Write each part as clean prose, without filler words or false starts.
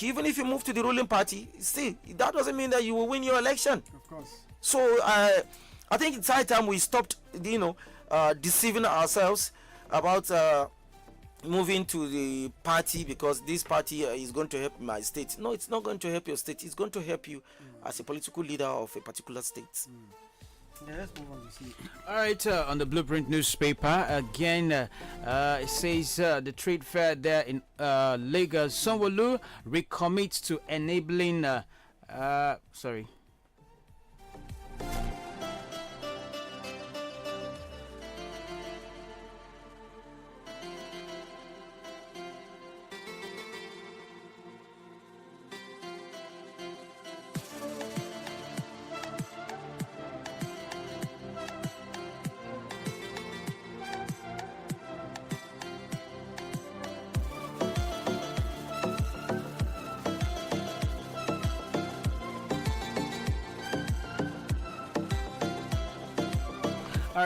even if you move to the ruling party, still that doesn't mean that you will win your election. Of course. So I think it's high time we stopped, deceiving ourselves about moving to the party because this party is going to help my state. No, it's not going to help your state. It's going to help you as a political leader of a particular state. Yeah, let's move on to see. All right, on the Blueprint newspaper, again, it says the trade fair there in Lagos, Sanwo-Olu recommits to enabling, sorry.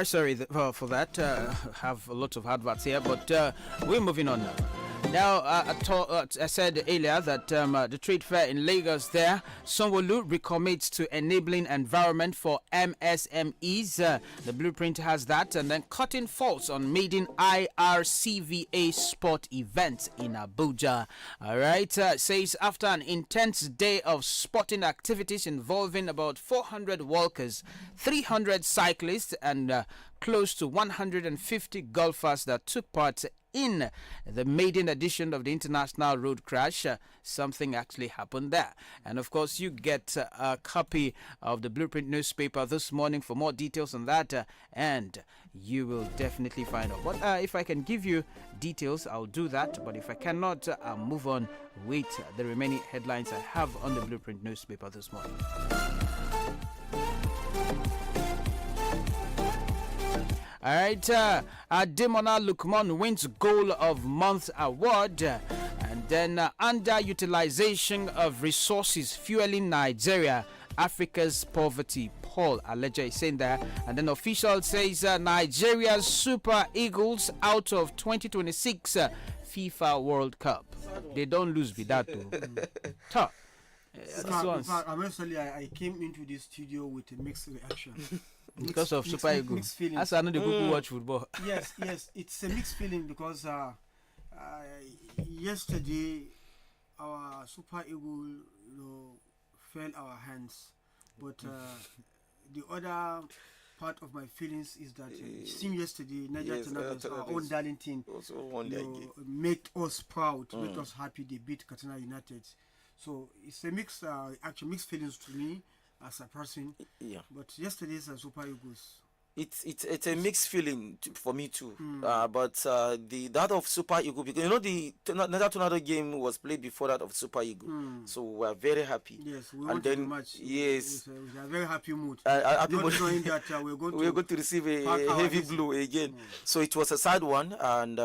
Sorry for that. Have a lot of adverts here, but we're moving on now. Now, I said earlier that the trade fair in Lagos there, Sanwo-Olu recommits to enabling environment for MSMEs. The Blueprint has that. And then cutting falls on maiden IRCVA sport event in Abuja. All right. Says after an intense day of sporting activities involving about 400 walkers, 300 cyclists, and close to 150 golfers that took part in the maiden edition of the International Road Crash, something actually happened there. And of course, you get a copy of the Blueprint newspaper this morning for more details on that, and you will definitely find out. But if I can give you details, I'll do that. But if I cannot, I'll move on with the remaining headlines I have on the Blueprint newspaper this morning. All right, Ademola Lookman wins Goal of Month award, and then underutilization of resources fueling Nigeria, Africa's poverty. Paul Aleja is saying that, and then official says Nigeria's Super Eagles out of 2026 FIFA World Cup. They don't lose with that though. Tough. I came into this studio with a mixed reaction. Because of Super Eagles. As I know the people who watch football. Yes, it's a mixed feeling because yesterday our Super Eagle fell our hands, but the other part of my feelings is that seeing yesterday Niger Tornadoes, our own darling team, made us proud, made us happy. They beat Katsina United. So it's a mixed feelings to me as a person. Yeah. But yesterday's Super Eagles. It's a mixed feeling for me too. But that of Super Eagle, because the Niger Tornado game was played before that of Super Eagle, so we're very happy. Yes, we want to match. Yes, with a very happy mood. Happy mood. Knowing that we're going to receive a heavy blow again. So it was a sad one, and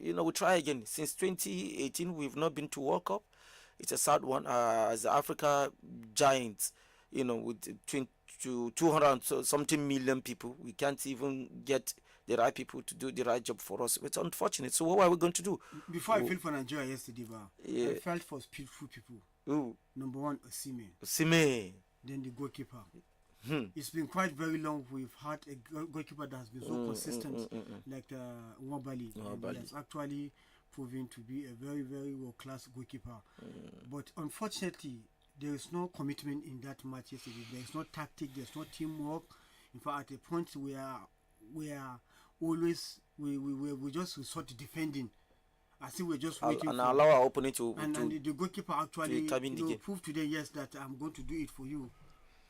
we try again. Since 2018, we've not been to World Cup. It's a sad one as the Africa giants, with 200 something million people. We can't even get the right people to do the right job for us. It's unfortunate. So what are we going to do? Before I felt for Nigeria yesterday, I felt for few people. Ooh. Number one, Osimhen. Then the goalkeeper. It's been quite very long. We've had a goalkeeper that has been so consistent, like Nwabali. He has actually proven to be a very, very world-class goalkeeper. But unfortunately, there is no commitment in that match yesterday. There is no tactic, there's no teamwork. In fact, at a point where we just resort to defending. I think we're just waiting and allow our opponent to and the goalkeeper actually proved today, yes, that I'm going to do it for you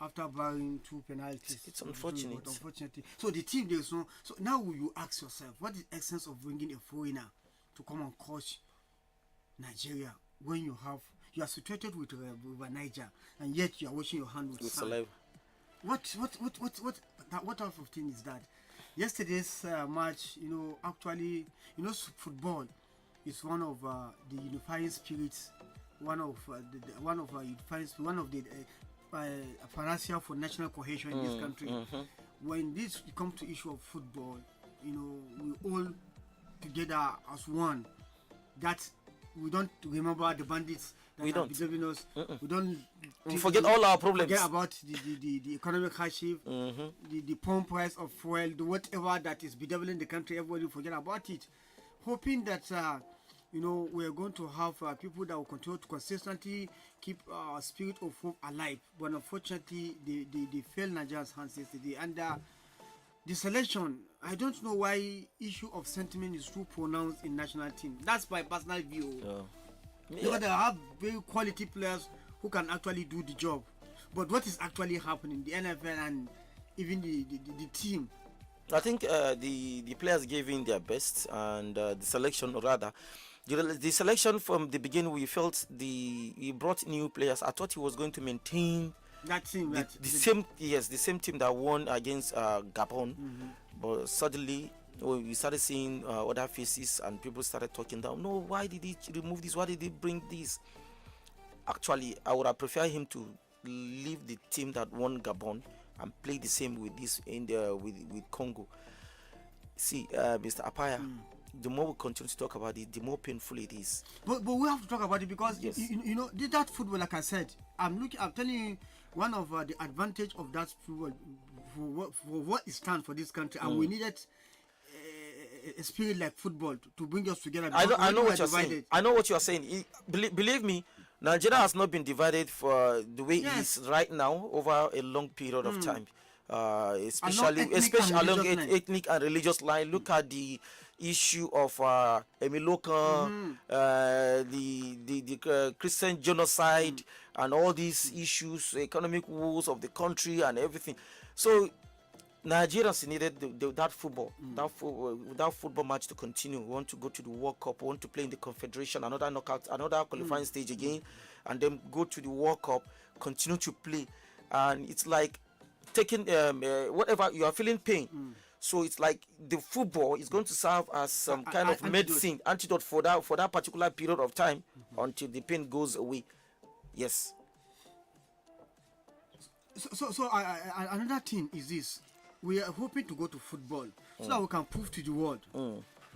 after barring 2 penalties. It's unfortunate. But unfortunately, so the team, there's no. So now you ask yourself, what is the essence of bringing a foreigner to come and coach Nigeria when you are situated with Niger, and yet you are washing your hand with sand? What type of thing is that? Yesterday's match, actually, football is one of the unifying spirits, one of the financial for national cohesion in this country. When this comes to issue of football, we all together as one. That we don't remember the bandits that We are don't. bedeviling us. We don't. We think forget all our problems. Forget about the economic hardship, the pump price of fuel, the whatever that is bedeviling the country. Everybody forget about it, hoping that we are going to have people that will continue to consistently keep our spirit of hope alive. But unfortunately, they failed Nigeria's hands yesterday. And the selection, I don't know why issue of sentiment is too pronounced in national team. That's my personal view. Because they have very quality players who can actually do the job. But what is actually happening, the NFL and even the team? I think the players gave in their best, and the selection, or rather, the selection from the beginning, we felt he brought new players. I thought he was going to maintain that team, the same team that won against Gabon, but suddenly we started seeing other faces, and people started talking down. No, why did he remove this? Why did he bring this? Actually, I would have preferred him to leave the team that won Gabon and play the same with this with Congo. See, Mr. Apaya, the more we continue to talk about it, the more painful it is. But we have to talk about it because Yes. that football, like I said, I'm telling you, one of the advantage of that football for what it stands for this country, and we needed a spirit like football to bring us together. I know what you're saying. I know what you're saying. Believe me, Nigeria has not been divided for the way it is right now over a long period of time. Especially along ethnic and religious line. Look at the issue of Emilokan, the Christian genocide, and all these issues, economic woes of the country and everything. So Nigerians needed that football match to continue. We want to go to the World Cup. We want to play in the Confederation, another knockout, another qualifying stage again, and then go to the World Cup, continue to play. And it's like taking whatever you are feeling pain. So it's like the football is going to serve as some kind of medicine, antidote for that particular period of time until the pain goes away. Yes. So another thing is this. We are hoping to go to football so that we can prove to the world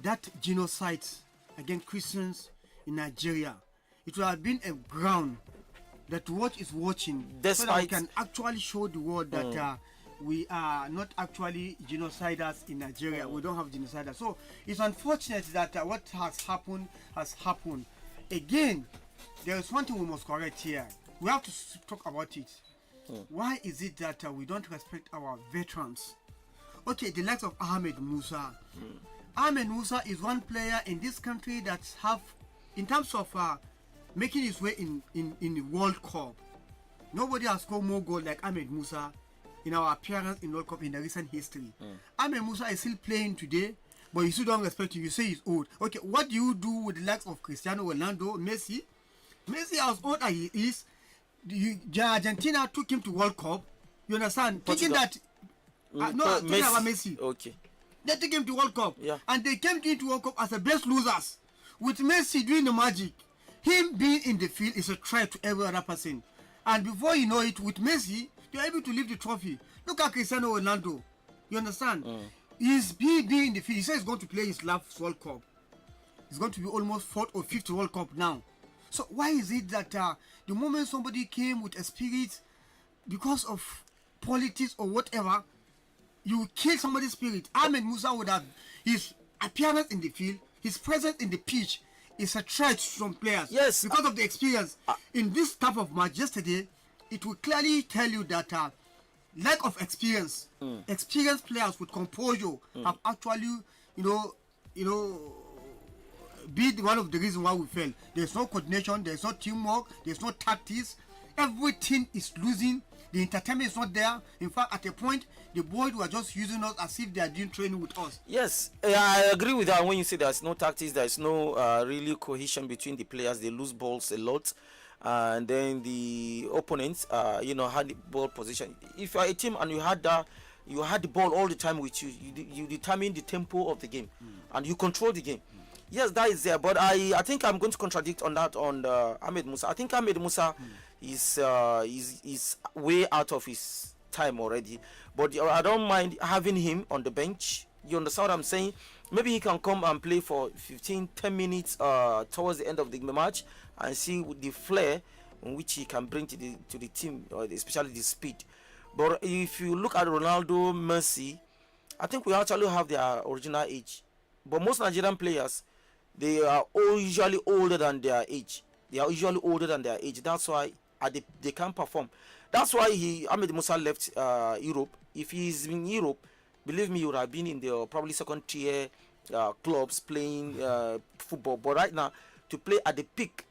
that genocide against Christians in Nigeria, it will have been a ground that what is watching, so that we can actually show the world that we are not actually genociders in Nigeria. We don't have genociders. So it's unfortunate that what has happened. Again, there is one thing we must correct here. We have to talk about it. Why is it that we don't respect our veterans? Okay, the likes of Ahmed Musa. Ahmed Musa is one player in this country that have, in terms of making his way in the World Cup, nobody has scored more goals like Ahmed Musa in our appearance in World Cup in the recent history. Ahmed Musa is still playing today, but you still don't respect him. You say he's old. Okay, what do you do with the likes of Cristiano Ronaldo, Messi? Messi, as old as he is, Argentina took him to World Cup. You understand? Thinking that talking about Messi. Okay. They took him to World Cup, Yeah. and they came into World Cup as the best losers. With Messi doing the magic, him being in the field is a threat to every other person. And before you know it, with Messi, you're able to lift the trophy. Look at Cristiano Ronaldo. You understand? He's being in the field. He says he's going to play his last World Cup. It's going to be almost 4th or 5th World Cup now. So why is it that the moment somebody came with a spirit, because of politics or whatever, you kill somebody's spirit? Ahmed Musa would have his appearance in the field, his presence in the pitch is a threat to some players. Yes. Because of the experience. In this type of match yesterday, it will clearly tell you that lack of experience, experienced players with composure have actually, be one of the reasons why we fail. There's no coordination, there's no teamwork, there's no tactics. Everything is losing. The entertainment is not there. In fact, at a point, the boys were just using us as if they are doing training with us. Yes, I agree with that. When you say there's no tactics, there's no really cohesion between the players. They lose balls a lot, and then the opponents, had the ball position. If you are a team and you had the ball all the time with you, you determine the tempo of the game, and you control the game. Yes, that is there, but I think I'm going to contradict on that on Ahmed Musa. I think Ahmed Musa is way out of his time already, but I don't mind having him on the bench. You understand what I'm saying? Maybe he can come and play for 15-10 minutes towards the end of the match, and see with the flair in which he can bring to the team, or especially the speed. But if you look at Ronaldo, Messi, I think we actually have their original age. But most Nigerian players, they are usually older than their age. They are usually older than their age. That's why they can't perform. That's why Ahmed Musa left Europe. If he's in Europe, believe me, he would have been in the probably second tier clubs playing football. But right now, to play at the peak,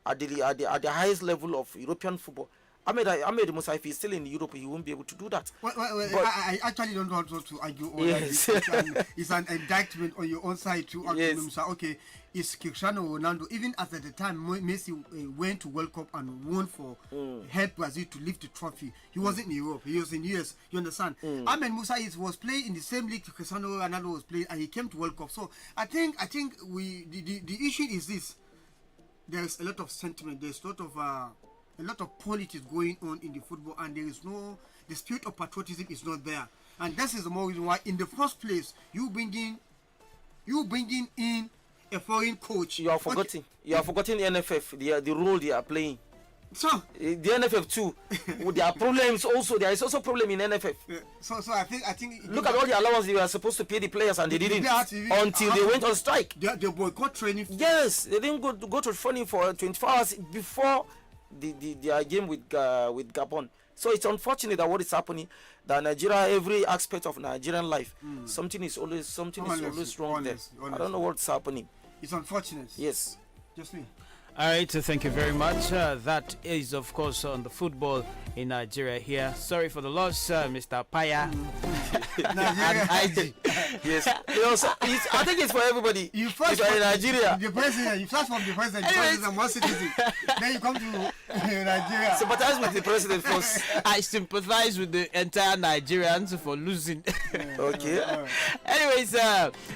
at the highest level of European football, Ahmed Musa, if he's still in Europe, he won't be able to do that. Well, I actually don't want to argue on yes. that. It's an indictment on your own side too. Yes. Musa. Okay, it's Cristiano Ronaldo. Even at the time Messi went to World Cup and won for help Brazil to lift the trophy, he wasn't in Europe. He was in US. You understand? Ahmed Musa was playing in the same league Cristiano Ronaldo was playing, and he came to World Cup. So I think the issue is this: there's a lot of sentiment. There's a lot of politics going on in the football, and the spirit of patriotism is not there. And this is the more reason why, in the first place, you bringing in a foreign coach. You are forgetting. Okay. You are forgetting the NFF, the role they are playing. So the NFF too. There are problems also. There is also problem in NFF. So I think. Look at all the allowance they were supposed to pay the players, and they didn't until they went on strike. They boycott training. Yes, they didn't go to training for 24 hours before their game with Gabon. So it's unfortunate that what is happening, that Nigeria, every aspect of Nigerian life, something is always wrong there. I don't know what's happening. It's unfortunate. Yes. Just me. All right, so thank you very much. That is, of course, on the football in Nigeria here. Sorry for the loss, Mr. Paya. Yes. I think it's for everybody. You first in Nigeria. The president. You start from the president. President, one citizen. Then you come to Nigeria. Sympathize with the president first. I sympathize with the entire Nigerians for losing. Okay. Anyways,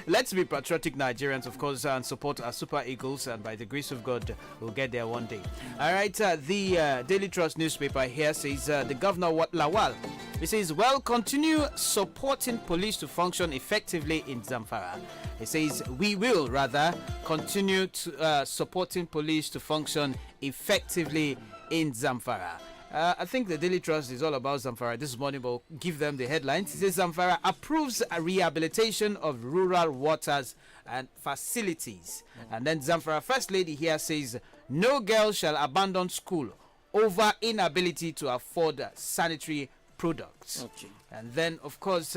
let's be patriotic Nigerians, of course, and support our Super Eagles, and by the grace of God, we'll get there one day. All right, the Daily Trust newspaper here says the governor Lawal, he says, well, continue supporting police to function effectively in Zamfara. He says we will rather continue to supporting police to function effectively in Zamfara. I think the Daily Trust is all about Zamfara this morning, but we'll give them the headlines. It says Zamfara approves a rehabilitation of rural waters and facilities. And then Zamfara First Lady here says no girl shall abandon school over inability to afford sanitary products. Okay. And then, of course,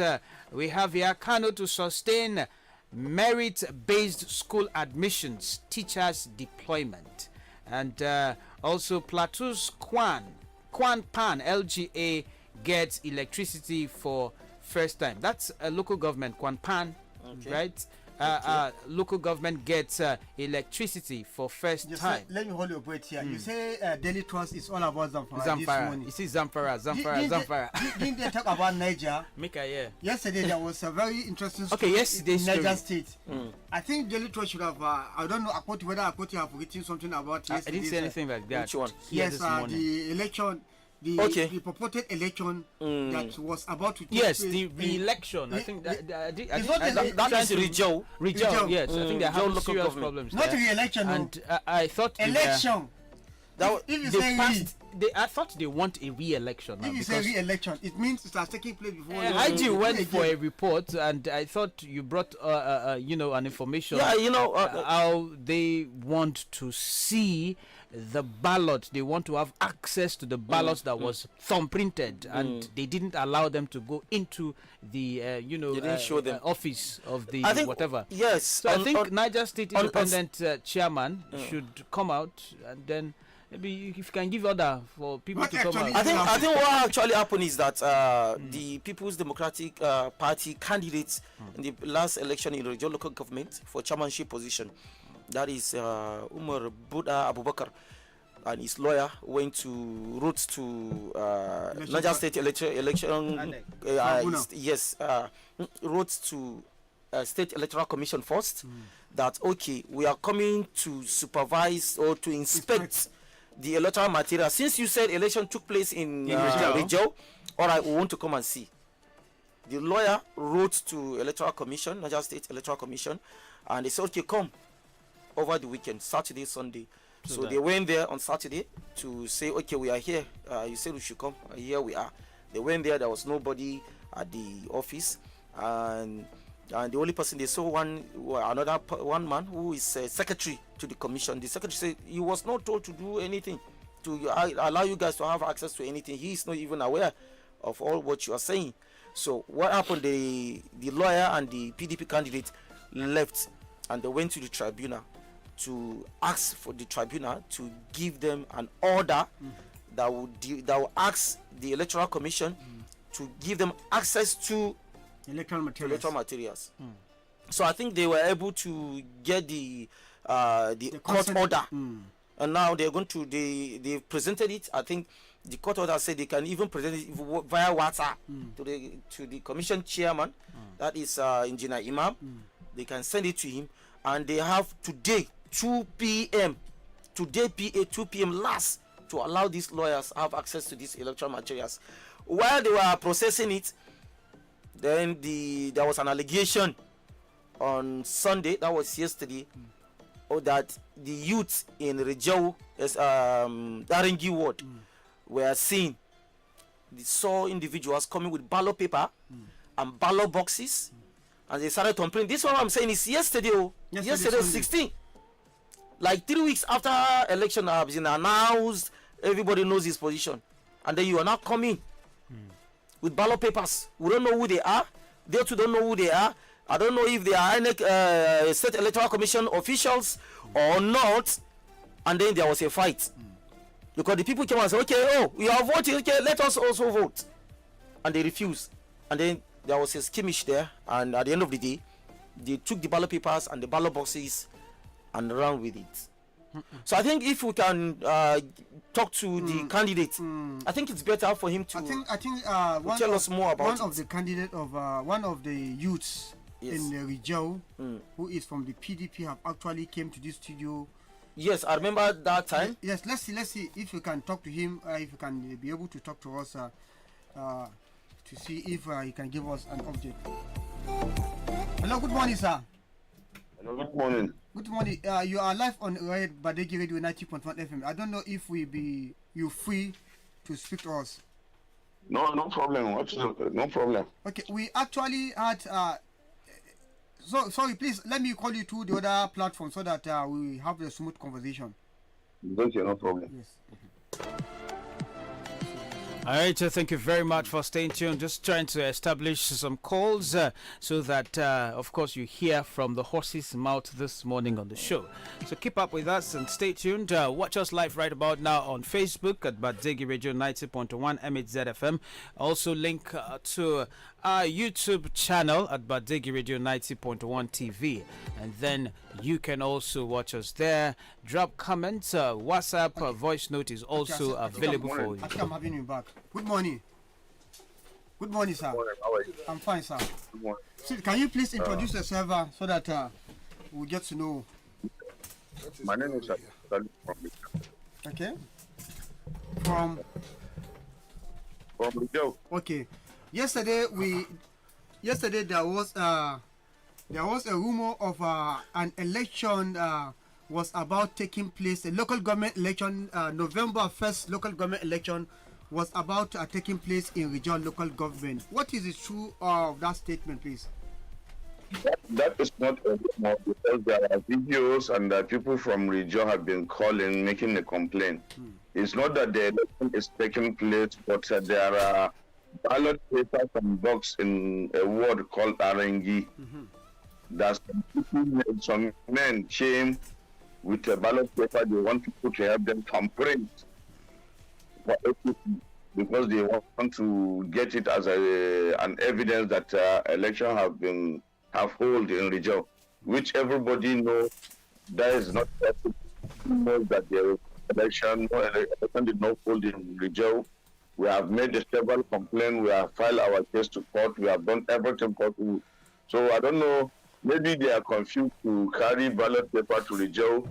we have here Kano to sustain merit-based school admissions, teachers deployment. And also Plateau's Kwan Pan LGA gets electricity for first time. That's a local government, Kwan Pan, okay. Right? Local government gets electricity for first time. Let me hold your breath here. You say Daily Trust is all about Zamfara. This morning. You see Zamfara. Didn't they talk about Niger? Make a year. Yesterday there was a very interesting story in Niger State. I think Daily Trust should have, I don't know whether Akoti have written something about yesterday. I didn't say anything like that. Which one? Yes, the election. The purported election that was about to take place. The re-election. I think that's Rijau. Yes, I think they have serious problems. Not re-election. And I thought election. I thought they want a re-election. If you say re-election, it means it has taken place before. IG went for a report, and I thought you brought, an information. How they want to see the ballot. They want to have access to the ballot that was thumbprinted, and they didn't allow them to go into the, they didn't show them office of the whatever. Yes. So I think Niger State Independent Chairman should come out, and then maybe if you can give order for people to come out. I think what actually happened is that the People's Democratic Party candidates in the last election in Rijau local government for chairmanship position, that is Umar Buda Abubakar, and his lawyer wrote to Niger State election. Wrote to State Electoral Commission first that we are coming to supervise or to inspect the electoral material. Since you said election took place in Rijau, all right, we want to come and see. The lawyer wrote to Electoral Commission, Niger State Electoral Commission, and they said, come over the weekend, Saturday, Sunday. So they went there on Saturday to say, okay, we are here. You said we should come. Here we are. They went there. There was nobody at the office, and the only person they saw one man who is secretary to the commission. The secretary said he was not told to do anything, to allow you guys to have access to anything. He is not even aware of all what you are saying. So what happened? The lawyer and the PDP candidate left, and they went to the tribunal to ask for the tribunal to give them an order that will ask the electoral commission to give them access to electoral materials. So I think they were able to get the court order, and now they're going to they presented it. I think the court order said they can even present it via WhatsApp to the commission chairman, that is Engineer Imam. They can send it to him, and they have today 2 p.m. 2 p.m. last to allow these lawyers have access to these electoral materials. While they were processing it, then there was an allegation on Sunday, that was yesterday, that the youth in Rijau, Daringi ward, were seen. They saw individuals coming with ballot paper and ballot boxes, and they started to print. This one I'm saying is yesterday 16. Like 3 weeks after election has been announced, everybody knows his position, and then you are not coming with ballot papers. We don't know who they are. They too don't know who they are. I don't know if they are INEC, State Electoral Commission officials or not. And then there was a fight because the people came and said, okay, we are voting, okay, let us also vote, and they refused. And then there was a skirmish there, and at the end of the day, they took the ballot papers and the ballot boxes and ran with it. So I think if we can talk to the candidate, I think it's better for him to. I think tell us more about one of the candidate of one of the youths in Rijau, who is from the PDP, have actually came to this studio. Yes, I remember that time. Yes, let's see if we can talk to him. If we can be able to talk to us to see if he can give us an update. Hello, good morning, sir. Hello, good morning. Good morning. You are live on Badegi Radio 90.1 FM. I don't know if you free to speak to us. No problem. No problem. Okay, we actually had. Sorry, please let me call you to the other platform so that we have a smooth conversation. Okay, no problem. Yes. All right, thank you very much for staying tuned. Just trying to establish some calls so that, of course, you hear from the horse's mouth this morning on the show. So keep up with us and stay tuned. Watch us live right about now on Facebook at Badegi Radio 90.1 MHZFM. Also link to our YouTube channel at Badegi Radio 90.1 TV. And then you can also watch us there. Drop comments. WhatsApp voice note is also available for you. I think I'm having you back. Good morning. Good morning, sir. Good morning. How are you? I'm fine, sir. Good morning. So can you please introduce yourself so that we get to know? My name is Salim from Okay. From Rijau. Okay. Yesterday there was a rumor of an election was about taking place. A local government election, November 1st local government election was about taking place in Rijau local government. What is the truth of that statement, please? That is not a rumor because there are videos and people from Rijau have been calling, making a complaint. It's not that the election is taking place, but there are ballot papers and box in a ward called Arengi. That some men came with a ballot paper. They want people to help them thumbprint for everything because they want to get it as an evidence that election have hold in Rijau, which everybody knows that is not possible. Knows that the election did not hold in Rijau. We have made several complaints. We have filed our case to court. We have done everything possible. So I don't know. Maybe they are confused to carry ballot paper to Rijau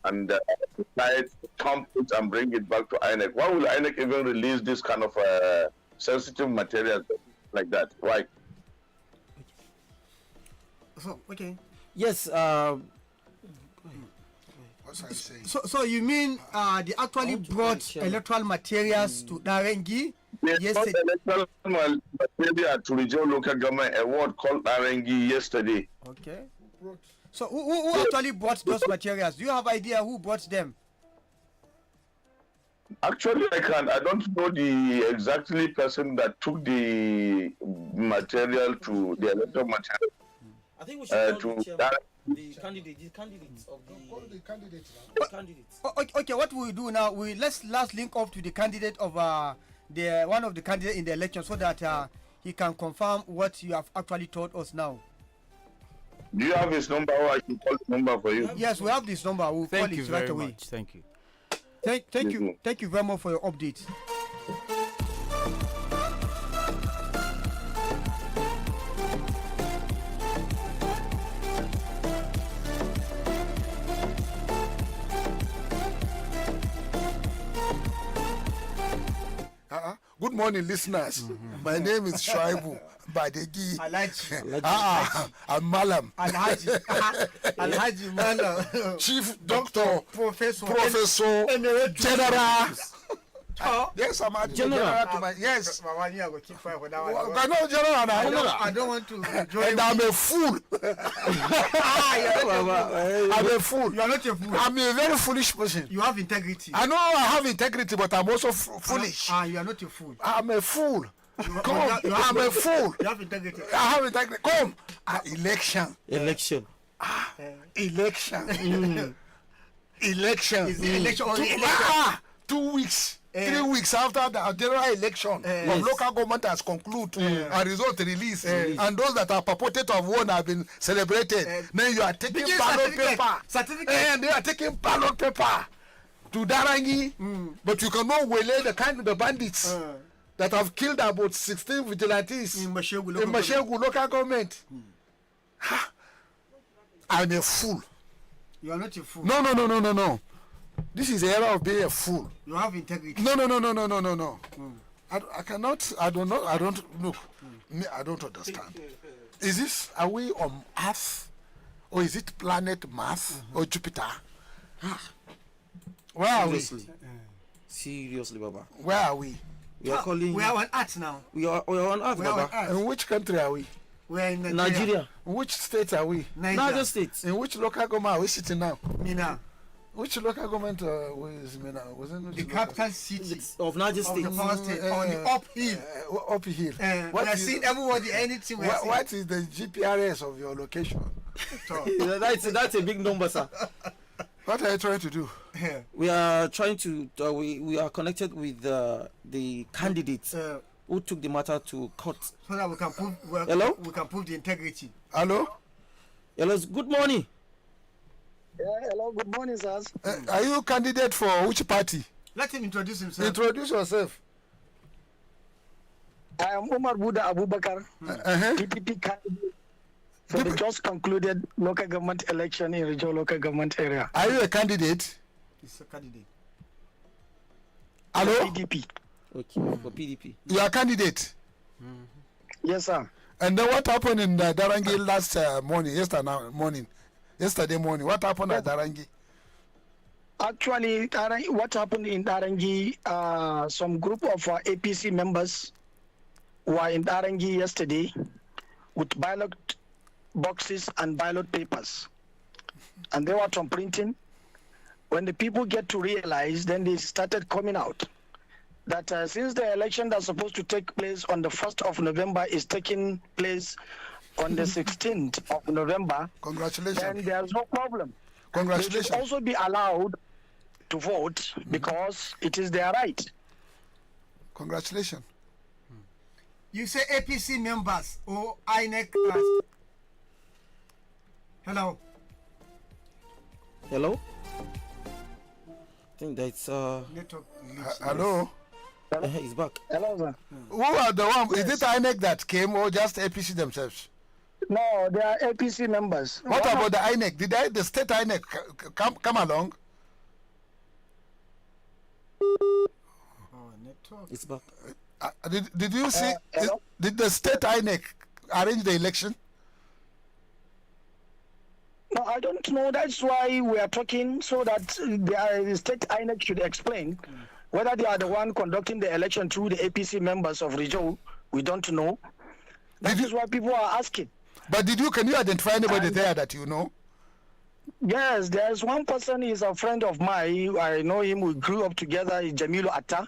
and decide to thump it and bring it back to INEC. Why will INEC even release this kind of sensitive material like that? Why? So, okay. Yes. What are you saying? So you mean they actually brought electoral materials to Darengi They brought yesterday? electoral material to regional local government award called Arengi yesterday. Okay. So who actually brought those materials? Do you have idea who brought them? Actually, I don't know the exactly person that took the material to the electoral material. I think we should call to the chairman, the candidates of The candidates now. the candidates. Okay, what we do now? Let's link up to the candidate of the one of the candidates in the election so that he can confirm what you have actually told us now. Do you have his number, or I can call the number for you? Yes, we have this number. We'll Thank call you it right very away. much. Thank you. Thank you very much for your update. Good morning, listeners. My name is Shaibu Badegi. Alhaji. I'm Malam. Alhaji Malam. Chief Doctor, Professor. Emeritus, General. Oh. Yes, I'm a General. to my, yes. Mama, you are going to keep fire for that one. I know General now. I don't want to join. And I'm a fool. I'm a fool. You are not a fool. I'm a very foolish person. You have integrity. I know I have integrity, but I'm also foolish. You are not a fool. I'm a fool. Come, you I'm a fool. You have integrity. I have integrity. Come. Election. Election. Election. Election. Is the election or the election? 2 weeks. 3 weeks after the general election of local government has concluded and result released, and those that are purported to have won have been celebrated. Then you are taking ballot paper. Certificate. And they are taking ballot paper to Darangi, but you cannot waylay the bandits that have killed about 16 vigilantes In Mashegu local government. I'm a fool. You are not a fool. No. This is the era of being a fool. You have integrity. No. I cannot. I don't know. Look. Me, I don't understand. Is this? Are we on Earth, or is it planet Mars or Jupiter? Where are we? Seriously, Baba. Where are we? We are calling. We are on Earth now. We are on Earth, We are Baba. on Earth. In which country are we? We are in Nigeria. In which state are we? Niger State. In which local government are we sitting now? Mina. Which local government is Mina? The capital city Of Niger of State. the power state on the uphill. Uphill. We are seeing everybody, anything we are seeing. What is the GPRS of your location? That's a big number, sir. What are you trying to do? We are trying to. We are connected with the candidates who took the matter to court. So that we can prove. Hello? We can prove the integrity. Hello? Hello. Good morning. Yeah, hello, good morning, sirs. Are you candidate for which party? Let him introduce himself. Introduce yourself. I am Umar Buda Abubakar, PPP candidate for the just concluded local government election in Rijau local government area. Are you a candidate? He's a candidate. Hello? PDP. Okay, for PDP. You are a candidate. Yes, sir. And then what happened in Darangi last yesterday morning? What happened at Darangi? Actually, what happened in Darangi, some group of APC members were in Darangi yesterday with ballot boxes and ballot papers. And they were printing. When the people get to realize, then they started coming out that since the election that's supposed to take place on the 1st of November is taking place on the 16th of November, Congratulations. then there's no problem. Congratulations. They should also be allowed to vote because it is their right. Congratulations. You say APC members or INEC. Hello. Hello. I think that's Network. Hello? he's back. Hello, sir. Who are the one? Is it INEC that came or just APC themselves? No, they are APC members. What about the INEC? Did the state INEC come along? Oh, network. It's back. Did you see? hello? Did the state INEC arrange the election? No, I don't don't know. That's why we are talking, so that the state INEC should explain whether they are the one conducting the election through the APC members of Rijau. We don't know. That is why people are asking. But can you identify anybody there that you know? Yes, there's one person. He's a friend of mine. I know him. We grew up together. He's Jamilu Atta.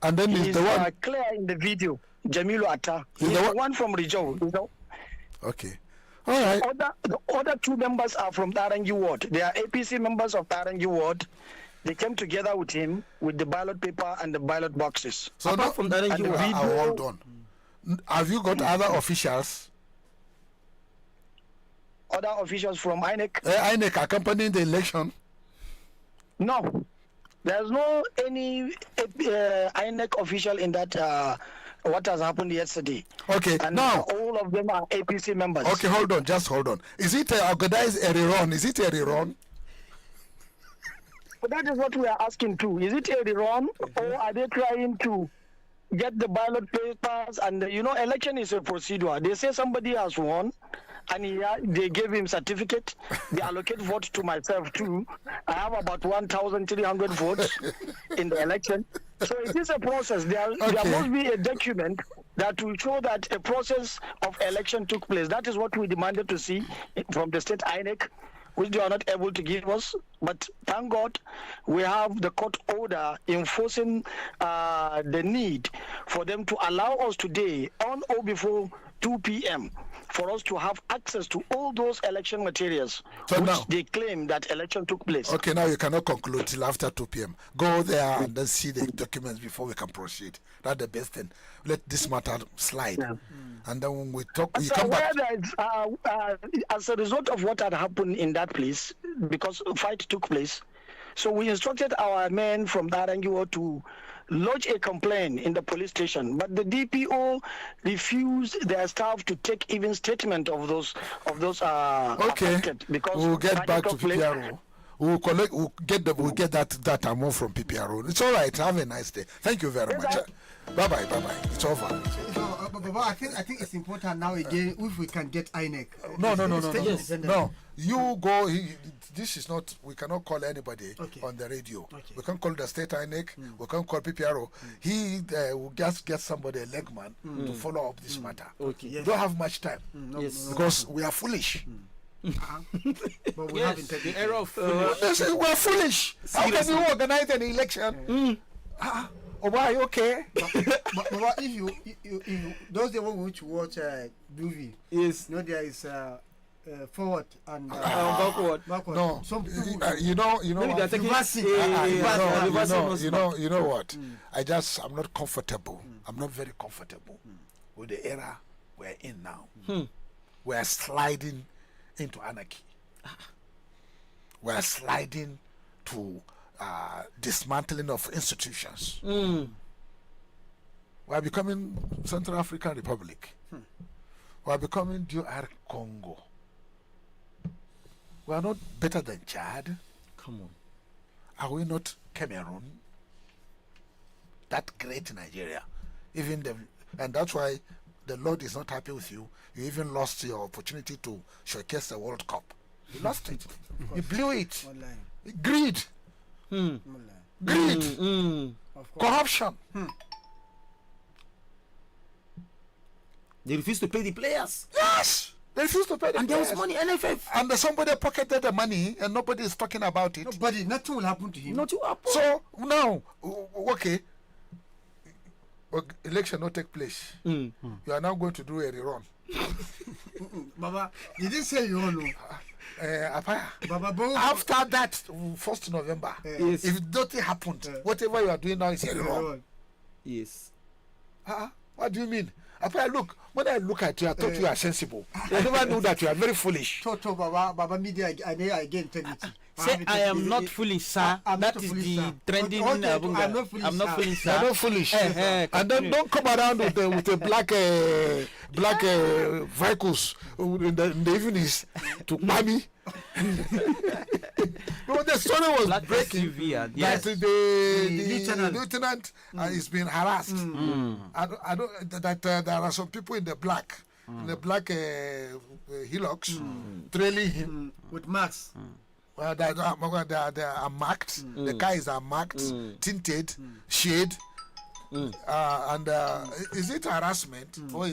And then He's the one clear in the video. Jamilu Atta. He's the one from Rijau. You know. Okay. All right. The other two members are from Tarangi Ward. They are APC members of Tarangi Ward. They came together with him with the ballot paper and the ballot boxes. So apart from Tarangi Ward, hold on. Have you got other officials? Other officials from INEC? INEC accompanying the election? No. There's no any INEC official in that what has happened yesterday. Okay, and now all of them are APC members. Okay, just hold on. Is it organized a rerun? Is it a rerun? But that is what we are asking too. Is it a rerun, or are they trying to get the ballot papers? And election is a procedure. They say somebody has won, and they gave him certificate. They allocate votes to myself too. I have about 1,300 votes in the election. So it is a process. There must be a document that will show that a process of election took place. That is what we demanded to see from the state INEC, which they are not able to give us. But thank God we have the court order enforcing the need for them to allow us today on or before 2 p.m. for us to have access to all those election materials which they claim that election took place. Okay, now you cannot conclude till after 2 p.m. Go there and then see the documents before we can proceed. That's the best thing. Let this matter slide. Yeah. And then when we talk, we come back. As a result of what had happened in that place, because a fight took place, so we instructed our men from Tarangiwo to lodge a complaint in the police station, but the DPO refused their staff to take even statement of those affected, because we'll get back to PPRO. We'll get that amount from PPRO. It's all right. Have a nice day. Thank you very much. Bye. It's over. But I think it's important now again if we can get INEC. No. You go. This is not. We cannot call anybody on the radio. Okay. We can call the state INEC. We can call PPRO. He will just get somebody, a legman, to follow up this matter. Okay. Yes. We don't have much time because we are foolish. But we have integrity. The error of foolish. We are foolish. How can you organize an election? Why? Okay. but if you those the one which watch movie, yes, there is forward and backward. No, you know what? You know what? I'm not comfortable. I'm not very comfortable with the era we're in now. We're sliding into anarchy. We're sliding to dismantling of institutions. We are becoming Central African Republic. We are becoming DR Congo. We are not better than Chad. Come on. Are we not Cameroon? That great Nigeria. And that's why the Lord is not happy with you. You even lost your opportunity to showcase the World Cup. You lost it. You blew it. Greed. Greed. Corruption. They refuse to pay the players. Yes. They refuse to pay the players. And there was money, NFF. And somebody pocketed the money and nobody is talking about it. Nothing will happen to him. Nothing will happen. So now, okay. Election not take place. You are now going to do a rerun. Baba, you didn't say you all know. After that, 1st November, if nothing happened, whatever you are doing now is a rerun. Yes. What do you mean? Look, when I look at you, I thought you are sensible. I never knew that you are very foolish. Baba Media, I again integrity. Say I am not foolish, sir. That is the trending. I'm not foolish, sir. I'm not foolish. And then don't come around with the black vehicles in the evenings to mommy. No, the story was black breaking. SUV, yes. That the lieutenant is being harassed. I don't that there are some people in the black the black hillocks, trailing him. With Max. Well, they are marked. The cars are marked, tinted, shade. And is it harassment or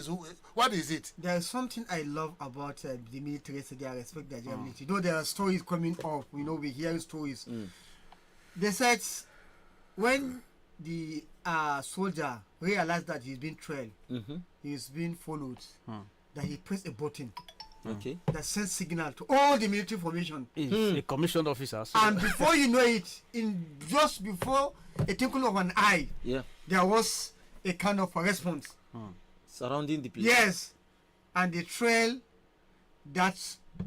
what is it? There is something I love about the military. So I respect the military. Though there are stories coming up, we're hearing stories. They said when the soldier realized that he's been trailed, he's been followed, that he pressed a button. Okay. That sends signal to all the military formation. A commissioned officer. So And before you know it, just before a twinkle of an eye, there was a kind of a response. Surrounding the place. Yes. And they trail that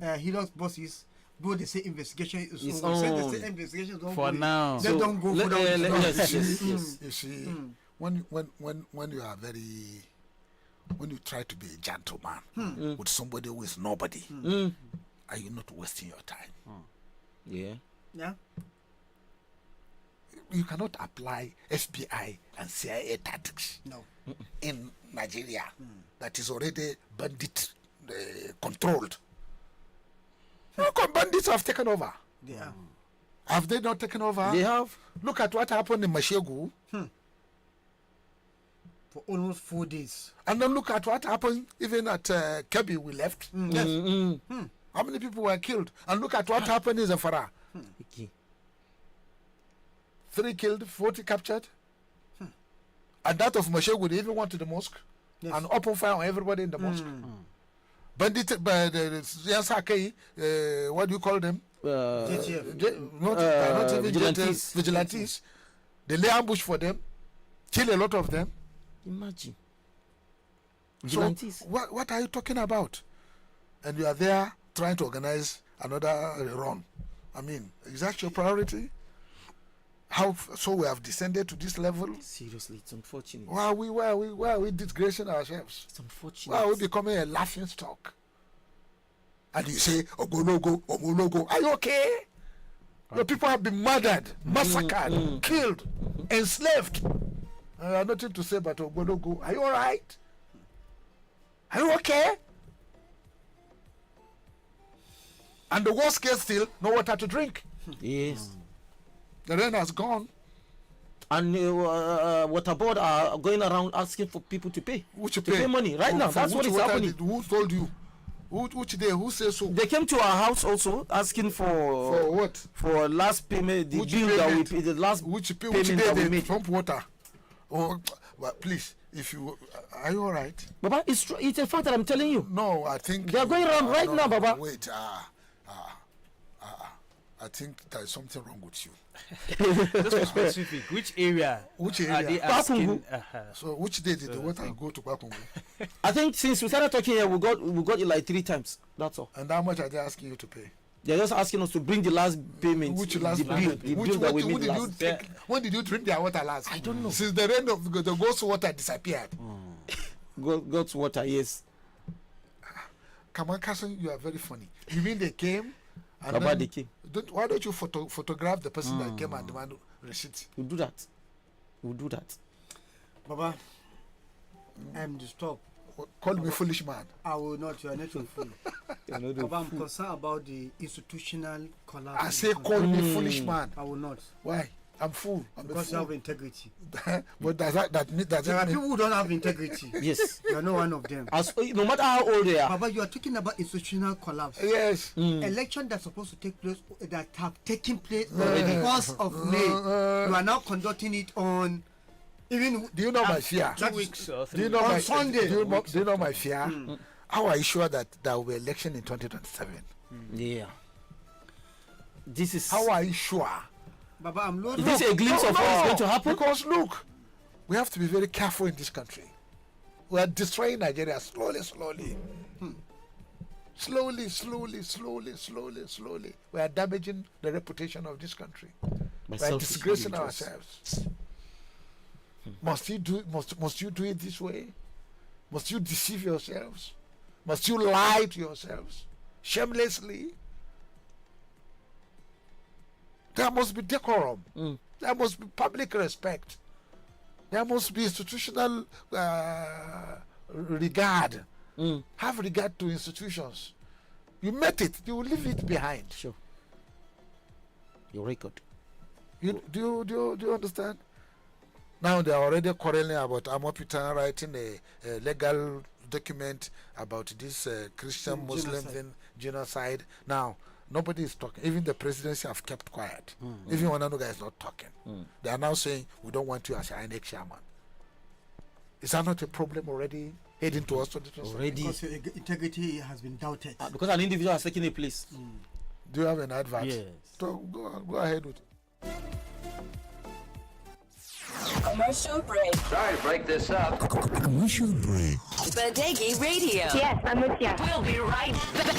Hilux bosses, though they say investigation is over. They say investigation is over. For now. They don't go for that. Yes. You see, when you are very, when you try to be a gentleman with somebody who is nobody, are you not wasting your time? Yeah. Yeah. You cannot apply FBI and CIA tactics in Nigeria that is already bandit controlled. Look, bandits have taken over. Yeah. Have they not taken over? They have. Look at what happened in Mashegu. For almost 4 days. And then look at what happened even at Kebbi we left. Yes. How many people were killed? And look at what happened in Zamfara. Okay. 3 killed, 40 captured. And that of Mashegu, they even went to the mosque and opened fire on everybody in the mosque. Bandit, what do you call them? JTF. Not even vigilantes. Vigilantes. They lay ambush for them, kill a lot of them. Imagine. So what are you talking about? And you are there trying to organize another run. I mean, is that your priority? So we have descended to this level? Seriously, it's unfortunate. Why are we disgracing ourselves? It's unfortunate. Why are we becoming a laughing stock? And you say, Ogonogo, are you okay? The people have been murdered, massacred, killed, enslaved. I have nothing to say but Ogonogo. Are you all right? Are you okay? And the worst case still, no water to drink. Yes. The rain has gone. And water board are going around asking for people to pay. Which pay money right now. That's what is happening. Who told you? Which day? Who says so? They came to our house also asking For what? For last payment, the Which bill payment? that we paid, the last Which payment day that we they made. pump water? Oh, well, please, if you are you all right? Baba, it's a fact that I'm telling you. No, I think They are going around right now, Baba. Wait, I think there is something wrong with you. just be specific. Which area? Which Are area? they asking? So which day did the water go to Kwakungu? I think since we started talking here, we got it like 3 times. That's all. And how much are they asking you to pay? They're just asking us to bring the last payment. Which last payment? The bill that we made last. When did you drink their water last? I don't know. Since the rain of the ghost water disappeared. God's water, yes. Come on, cousin, you are very funny. You mean they came? And Baba, then they came. Why don't you photograph the person that came and demand receipt? We'll do that. Baba, I'm disturbed. Call me foolish man. I will not. You are not a fool. Baba, I'm concerned about the institutional collapse. I say call me foolish man. I will not. Why? I'm fool. I'm Because a you fool. have integrity. But does There are it mean? people who don't have integrity. Yes. You are not one of them. No matter how old they are. Baba, you are talking about institutional collapse. Yes. Election that's supposed to take place, that have taken place already 1st of May. You are now conducting it on even. Do you know my fear? 2 weeks or 3 Do you know On my Sunday. Do you know my fear? How are you sure that there will be election in 2027? Yeah. This is. How are you sure? Baba, I'm loaded. Is this a glimpse of what is going to happen? Because look, we have to be very careful in this country. We are destroying Nigeria slowly. Slowly. We are damaging the reputation of this country. We are disgracing ourselves. Must you do it this way? Must you deceive yourselves? Must you lie to yourselves shamelessly? There must be decorum. There must be public respect. There must be institutional regard. Have regard to institutions. You met it, you will leave it behind. Sure. Your record. Do you understand? Now they are already quarreling about Amopitan writing a legal document about this Christian Muslim thing, genocide. Now nobody is talking. Even the presidency have kept quiet. Even Onanuga is not talking. They are now saying we don't want you as an INEC chairman. Is that not a problem already heading towards 2020? Already. Because your integrity has been doubted. Because an individual has taken a place. Do you have an advert? Yes. So go ahead with it. Commercial break. Sorry to break this up. Commercial break. Badegi Radio. Yes, I'm with you. We'll be right back.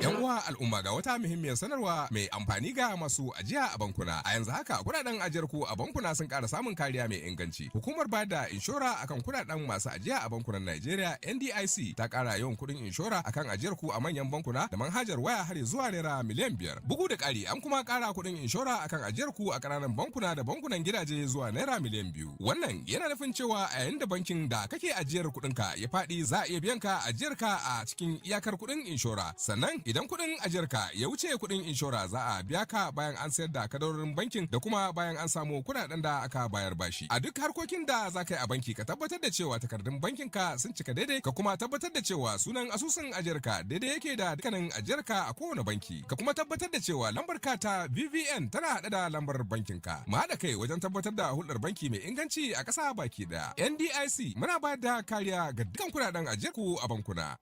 Yan uwa al'umma ga wata muhimmiyar sanarwa mai amfani ga masu ajiya a bankuna. A yanzu haka kudaden ajiyar ku a bankuna sun ƙara samun kariya mai inganci. Hukumar bada inshora akan kudaden masu ajiya a bankunan Najeriya NDIC ta ƙara yawan kudin inshora akan ajiyar ku a manyan bankuna da manhajar waya har zuwa naira miliyan 5. Bugu da ƙari an kuma ƙara kudin inshora akan ajiyar ku a ƙananan bankuna da bankunan gidaje zuwa naira miliyan 2. Wannan yana nufin cewa a yayin da bankin da kake ajiyar kudinka ya faɗi za a iya biyan ka ajiyar ka a cikin iyakar kudin inshora. Sannan idan kudin ajiyarka ya wuce kudin inshora za a biya ka bayan an sayar da kadarorin bankin da kuma bayan an samu kudaden da aka bayar bashi. A duk harkokin da za ka yi a banki ka tabbatar da cewa takardun bankinka sun cika daidai, ka kuma tabbatar da cewa sunan asusun ajiyarka daidai yake da dukkanin ajiyarka a kowane banki, ka kuma tabbatar da cewa lambar ka ta VVN tana haɗe da lambar bankinka. Mu haɗa kai wajen tabbatar da hulɗar banki mai inganci a ƙasa baki ɗaya. NDIC muna bayar da kariya ga dukkan kudaden ajiyarku a bankuna.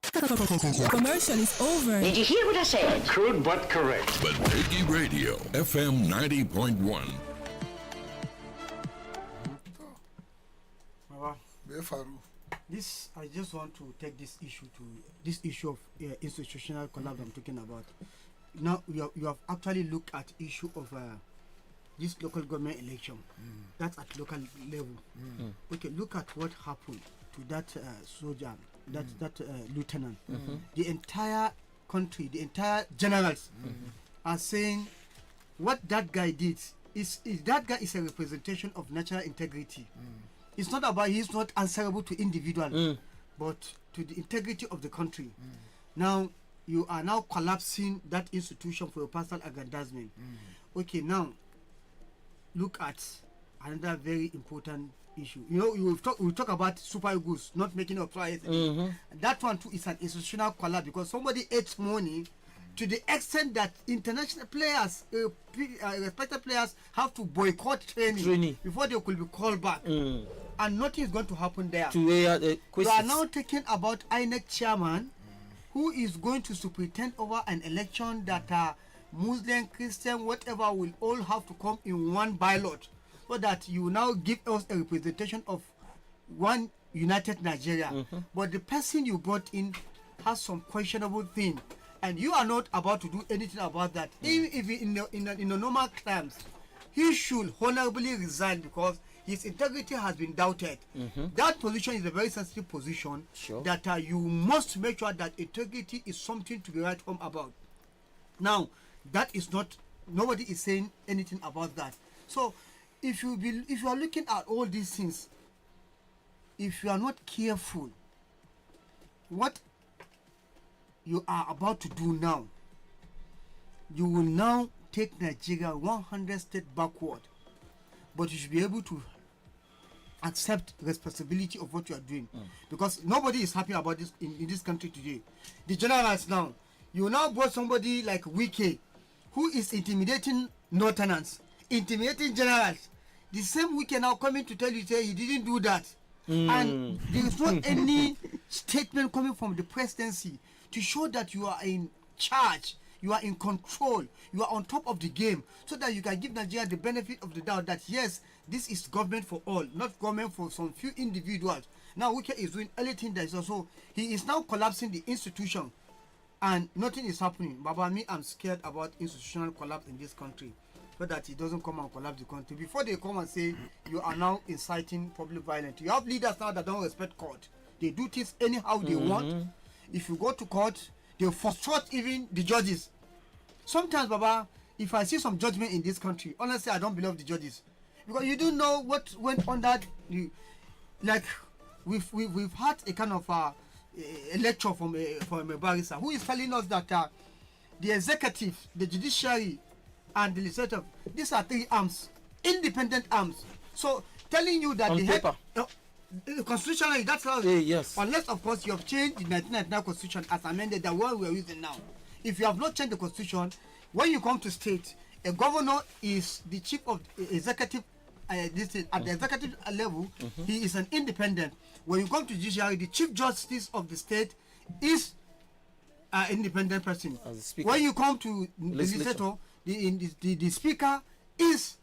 Commercial is over. Did you hear what I said? Crude but correct. Badegi Radio, FM 90.1. This, I just want to take this issue of institutional collapse I'm talking about. Now you have actually looked at issue of this local government election. That's at local level. Okay, look at what happened to that soldier, that lieutenant. The entire country, the entire generals are saying what that guy did is that guy is a representation of national integrity. It's not about he's not answerable to individual, but to the integrity of the country. Now you are now collapsing that institution for your personal aggrandizement. Okay, now look at another very important issue. You know, we talk about Super Eagles not making up for anything. That one too is an institutional collapse because somebody ate money to the extent that international players, respected players, have to boycott training before they could be called back. And nothing is going to happen there. We are now talking about INEC chairman who is going to superintend over an election that Muslim, Christian, whatever will all have to come in one ballot, so that you now give us a representation of one united Nigeria. But the person you brought in has some questionable thing, and you are not about to do anything about that. Even if in the normal times, he should honorably resign because his integrity has been doubted. That position is a very sensitive position. That you must make sure that integrity is something to be right home about. Now, that is not. Nobody is saying anything about that. So, if you are looking at all these things, if you are not careful, what you are about to do now, you will now take Nigeria 100 steps backward. But you should be able to accept responsibility of what you are doing, because nobody is happy about this in this country today. The generals now, you now brought somebody like Wike, who is intimidating Northerners, intimidating generals. The same Wike now coming to tell you say he didn't do that, and there is not any statement coming from the presidency to show that you are in charge, you are in control, you are on top of the game, so that you can give Nigeria the benefit of the doubt that yes, this is government for all, not government for some few individuals. Now Wike is doing everything that is also, he is now collapsing the institution, and nothing is happening. Baba, me, I'm scared about institutional collapse in this country, so that it doesn't come and collapse the country. Before they come and say you are now inciting public violence. You have leaders now that don't respect court. They do things anyhow they want. If you go to court, they frustrate even the judges. Sometimes, Baba, if I see some judgment in this country, honestly, I don't believe the judges. because you don't know what went on that. Like we've had a kind of a lecture from a barrister who is telling us that the executive, the judiciary, and the legislative, these are three arms, independent arms. So telling you that on the paper. Constitutionally, that's how. Yes. Unless, of course, you have changed the 1999 Constitution as amended, the one we are using now. If you have not changed the Constitution, when you come to state, a governor is the chief of executive. At the executive level, he is an independent. When you come to judiciary, the chief justice of the state is an independent person. When you come to the legislature, the speaker is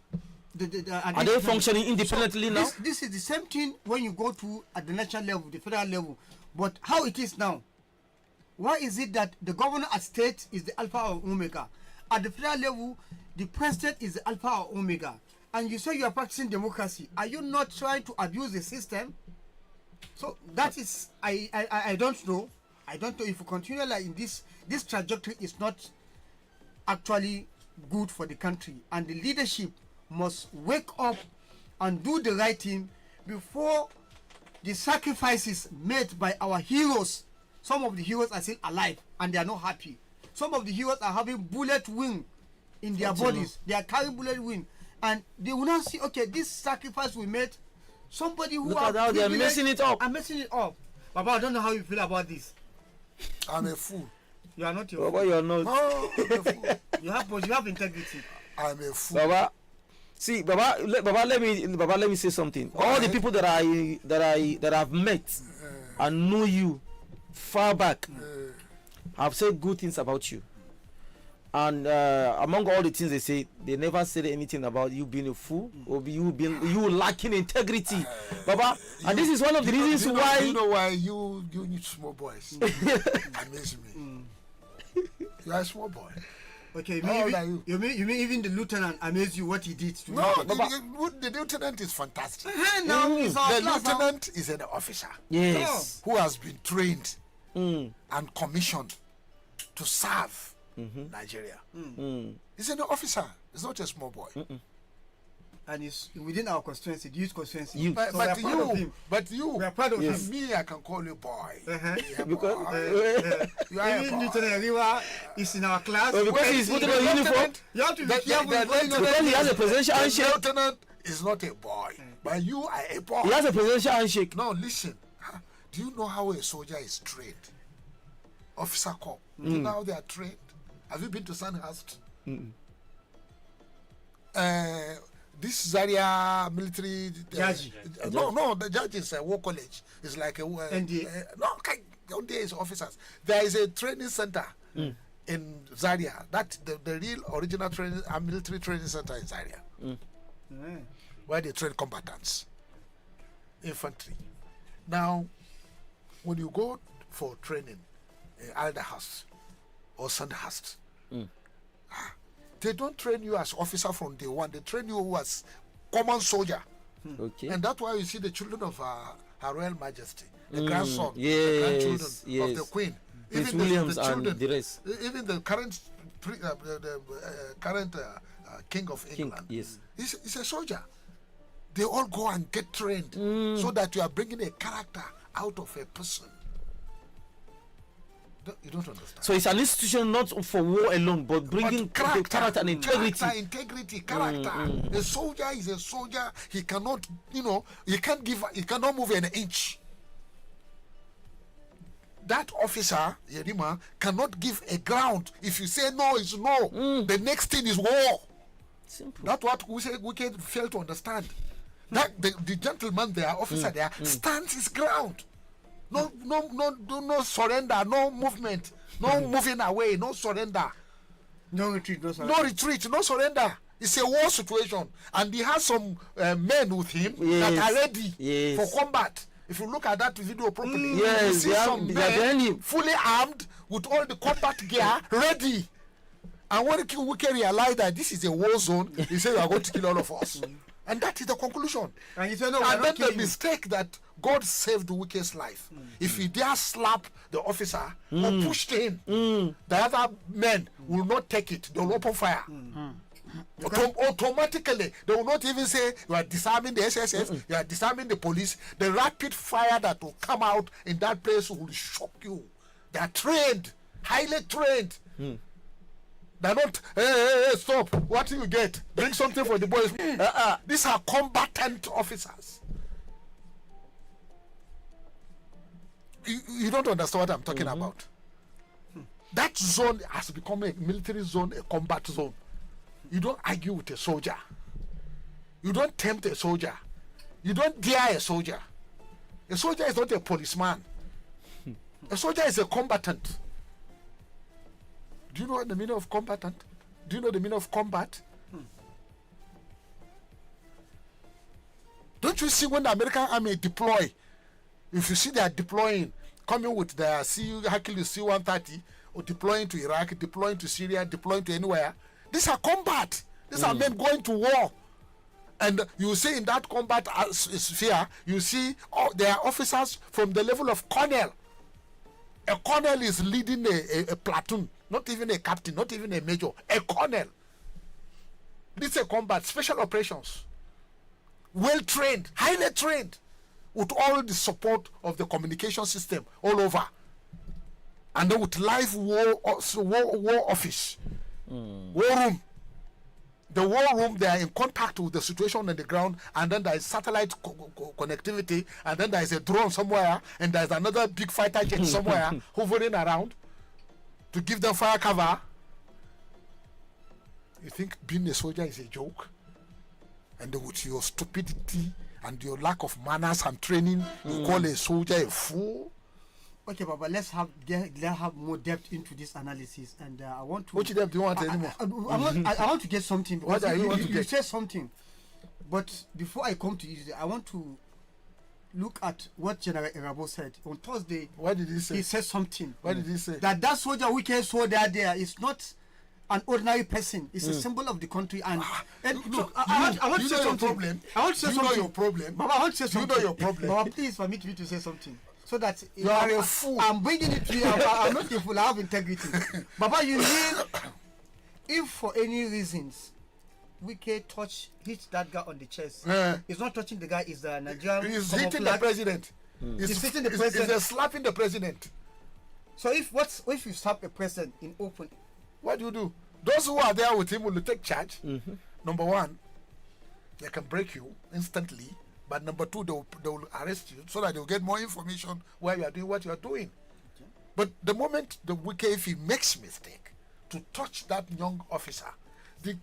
are they functioning independently now? This is the same thing when you go to at the national level, the federal level. But how it is now? Why is it that the governor at state is the alpha or omega? At the federal level, the president is the alpha or omega. And you say you are practicing democracy. Are you not trying to abuse the system? So that is, I don't know. I don't know if you continue like in this trajectory is not actually good for the country. And the leadership must wake up and do the right thing before the sacrifices made by our heroes. Some of the heroes are still alive and they are not happy. Some of the heroes are having bullet wound in their bodies. They are carrying bullet wound. And they will not see, okay, this sacrifice we made, somebody who look at how they are messing it up. I'm messing it up. Baba, I don't know how you feel about this. I'm a fool. You are not Baba, you are not. No, I'm a fool. you have integrity. I'm a fool. Baba, see, Baba, let me say something. All the people that I've met and know you far back have said good things about you. And among all the things they say, they never said anything about you being a fool or you lacking integrity, Baba. And this is one of the reasons why. You know why you need small boys amaze me. You are a small boy. Okay, you mean even the lieutenant amazed you what he did to no, you? the lieutenant is fantastic. Now the lieutenant is an officer, yes, who has been trained and commissioned to serve Nigeria. He's an officer. He's not a small boy. And it's within our constituency, the youth constituency. But you, we are proud of him. Me, I can call you boy. Because even Lieutenant Riwa is in our class. Well, because he's putting on uniform. You have to be careful because he has a presidential handshake. The lieutenant is not a boy, but you are a boy. He has a presidential handshake. No, listen. Do you know how a soldier is trained? Officer corps. Do you know how they are trained? Have you been to Sandhurst? This Zaria military judge. No, the judge is a war college. It's like a NDA is officers. There is a training center in Zaria. That the real original training military training center in Zaria, where they train combatants, infantry. Now, when you go for training in Alderhurst or Sandhurst, they don't train you as officer from day one. They train you as common soldier. Okay. And that's why you see the children of Her Royal Majesty, the grandson, the grandchildren of the Queen, Prince Williams the children, and the rest. Even the current King of England. He's a soldier. They all go and get trained so that you are bringing a character out of a person. You don't understand. So it's an institution not for war alone, but bringing character and integrity. Character. A soldier is a soldier. He cannot, he cannot move an inch. That officer, Yerima, cannot give a ground. If you say no, it's no. The next thing is war. Simple. That's what we can fail to understand. That the gentleman there, officer there, stands his ground. No surrender, no movement, no moving away, no surrender. No retreat, no surrender. It's a war situation. And he has some men with him that are ready for combat. If you look at that video properly, you see some men fully armed with all the combat gear ready. And when Wike realized that this is a war zone, he said, "You are going to kill all of us." And that is the conclusion. And, said, no, and then the mistake that God saved Wike's life. If he dare slap the officer or pushed him, the other men will not take it. They will open fire. Automatically, they will not even say you are disarming the SSS, you are disarming the police. The rapid fire that will come out in that place will shock you. They are trained, highly trained. They're not, hey, stop. What do you get? Bring something for the boys. These are combatant officers. You don't understand what I'm talking about. That zone has become a military zone, a combat zone. You don't argue with a soldier. You don't tempt a soldier. You don't dare a soldier. A soldier is not a policeman. A soldier is a combatant. Do you know the meaning of combatant? Do you know the meaning of combat? Don't you see when the American army deploy? If you see they are deploying, coming with their Hercules C-130, or deploying to Iraq, deploying to Syria, deploying to anywhere, these are combat. These are men going to war. And you see in that combat sphere, you see there are officers from the level of colonel. A colonel is leading a platoon, not even a captain, not even a major, a colonel. This is a combat, special operations. Well trained, highly trained, with all the support of the communication system all over. And then with live war office, war room. The war room, they are in contact with the situation on the ground, and then there is satellite connectivity, and then there is a drone somewhere, and there is another big fighter jet somewhere hovering around to give them fire cover. You think being a soldier is a joke? And with your stupidity and your lack of manners and training, you call a soldier a fool? Okay, but let's have more depth into this analysis, and I want to. Which depth do you want anymore? I want to get something. What are you want to get? You said something, but before I come to you, I want to look at what General Irabo said on Thursday. What did he say? He said something. What did he say? That soldier we can saw there is not an ordinary person. It's a symbol of the country. And look, I want to say something. Problem? I want to say you something. Know your problem. Baba, I want to say something. You know your problem. Baba, please permit me to say something. So that you are a fool. I'm bringing it to you. I'm not a fool. I have integrity. Baba, you mean if for any reasons Wike hit that guy on the chest, he's not touching the guy. Is the Nigerian? He's hitting the president. He's hitting the president. He's slapping the president. So if you slap a president in open, what do you do? Those who are there with him will take charge. Number one, they can break you instantly. But number two, they will arrest you so that they will get more information where you are doing what you are doing. Okay. But the moment if he makes mistake to touch that young officer, the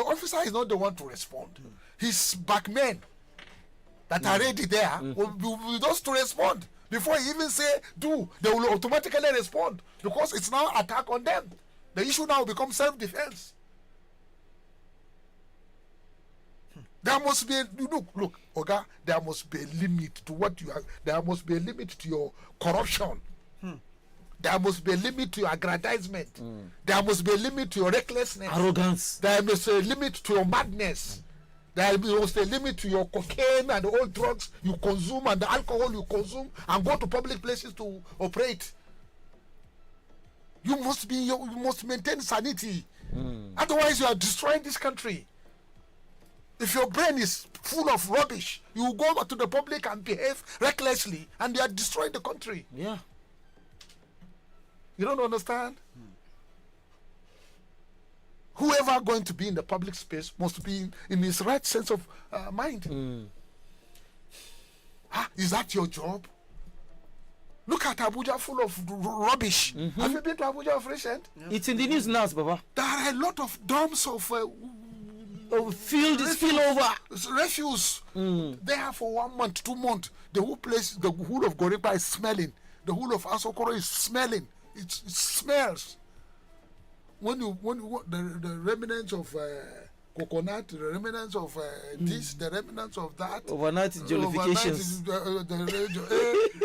officer is not the one to respond. His backmen that are ready there will just to respond. Before he even say do, they will automatically respond because it's now attack on them. The issue now becomes self-defense. There must be look, Oga. There must be a limit to what you are. There must be a limit to your corruption. There must be a limit to your aggrandizement. There must be a limit to your recklessness, arrogance. There must be a limit to your madness. There must be a limit to your cocaine and all drugs you consume and the alcohol you consume and go to public places to operate. You must maintain sanity. Otherwise, you are destroying this country. If your brain is full of rubbish, you go to the public and behave recklessly, and you are destroying the country. Yeah. You don't understand? Whoever going to be in the public space must be in his right sense of mind. Is that your job? Look at Abuja full of rubbish. Have you been to Abuja recent? Yeah. It's in the news now, Baba. There are a lot of dumps of field is fill over. Refuse. There for 1 month, 2 months. The whole place, the whole of Goripa is smelling. The whole of Asokoro is smelling. It smells. When the remnants of coconut, the remnants of this, the remnants of that. Overnight jollifications.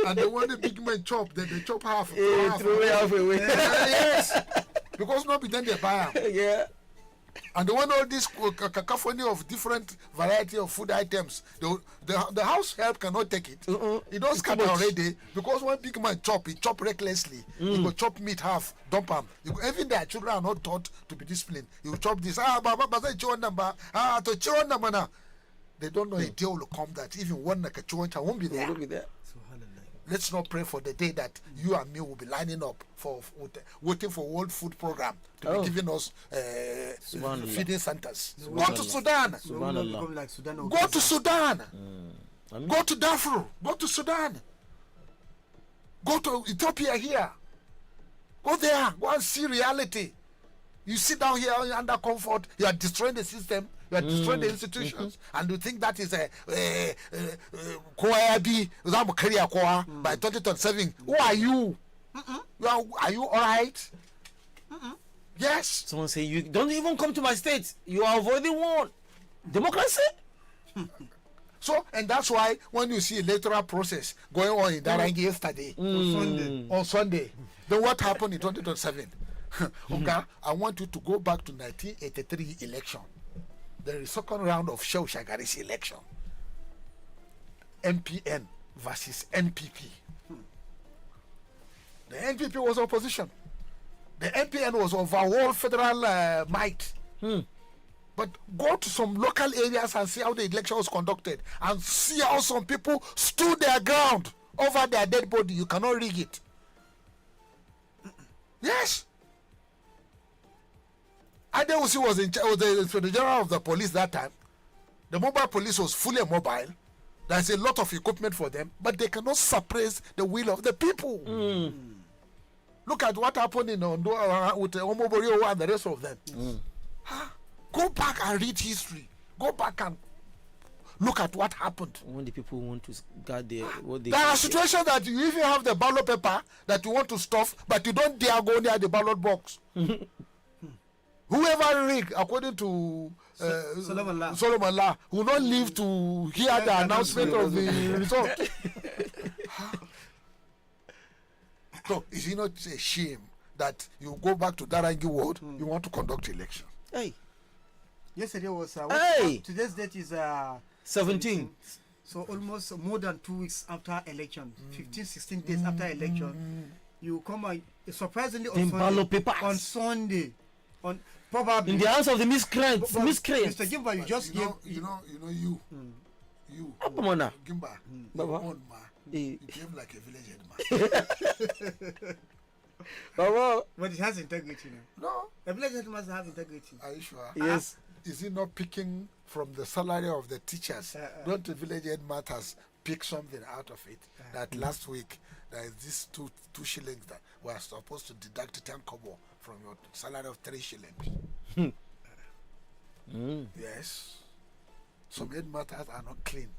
And then when the big men chop, then they chop half. Throw half away. Yes. Because nobody then they buy them. Yeah. And when all this cacophony of different variety of food items, the house help cannot take it. It don't scatter already because when big man chop, he chop recklessly. He go chop meat half, dump them. Even their children are not taught to be disciplined. You will chop this. To chiron number now. They don't know a day will come that even one like a chiron won't be there. Let's not pray for the day that you and me will be lining up for waiting for World Food Program to be giving us feeding centers. Go to Sudan. Go to Sudan. Go to Darfur. Go to Sudan. Go to Ethiopia here. Go there. Go and see reality. You sit down here under comfort. You are destroying the system. You are destroying the institutions, and you think that is a by 2027. Who are you? Are you all right? Yes. Someone say you don't even come to my state. You are avoiding war. Democracy. So, and that's why when you see electoral process going on in Darangi yesterday on Sunday, then what happened in 2027? Okay, I want you to go back to 1983 election. There is second round of Shehu Shagari's election. MPN versus NPP. The NPP was opposition. The MPN was overall federal might. But go to some local areas and see how the election was conducted, and see how some people stood their ground over their dead body. You cannot rig it. Yes. Adewusi was the Inspector General of the police that time. The mobile police was fully mobile. There's a lot of equipment for them, but they cannot suppress the will of the people. Look at what happened in Ondo with Omoborio and the rest of them. Go back and read history. Go back and look at what happened. When the people want to guard what they... There are situations that you even have the ballot paper that you want to stuff, but you don't dare go near the ballot box. Whoever rig, according to Solomon La, will not live to hear the announcement of the result. So, is it not a shame that you go back to Darangi Ward, you want to conduct election? Hey. Yesterday was today's date is 17. So almost more than 2 weeks after election, 15, 16 days after election, you come and surprisingly on Sunday, on probably in the hands of the miscreants. Mr. Gimba, you just you Gimba, your own man, you came like a village headman. But it has integrity now. No, a village head must have integrity. Are you sure? Yes. Is he not picking from the salary of the teachers? Don't the village headmasters pick something out of it? That last week there is this two shillings that were supposed to deduct 10 kobo from your salary of 3 shillings. Yes. Some headmasters are not clean.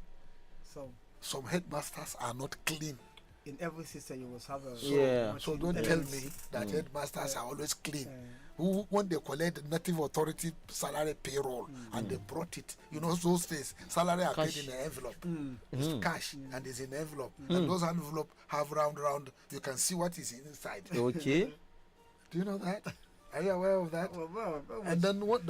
Some headmasters are not clean. In every system you must have a... So don't tell me that headmasters are always clean. Who, when they collect the native authority salary payroll and they brought it, you know, those days salary are paid in an envelope. It's cash and it's in an envelope. And those envelopes have round, you can see what is inside. Okay. Do you know that? Are you aware of that? And then what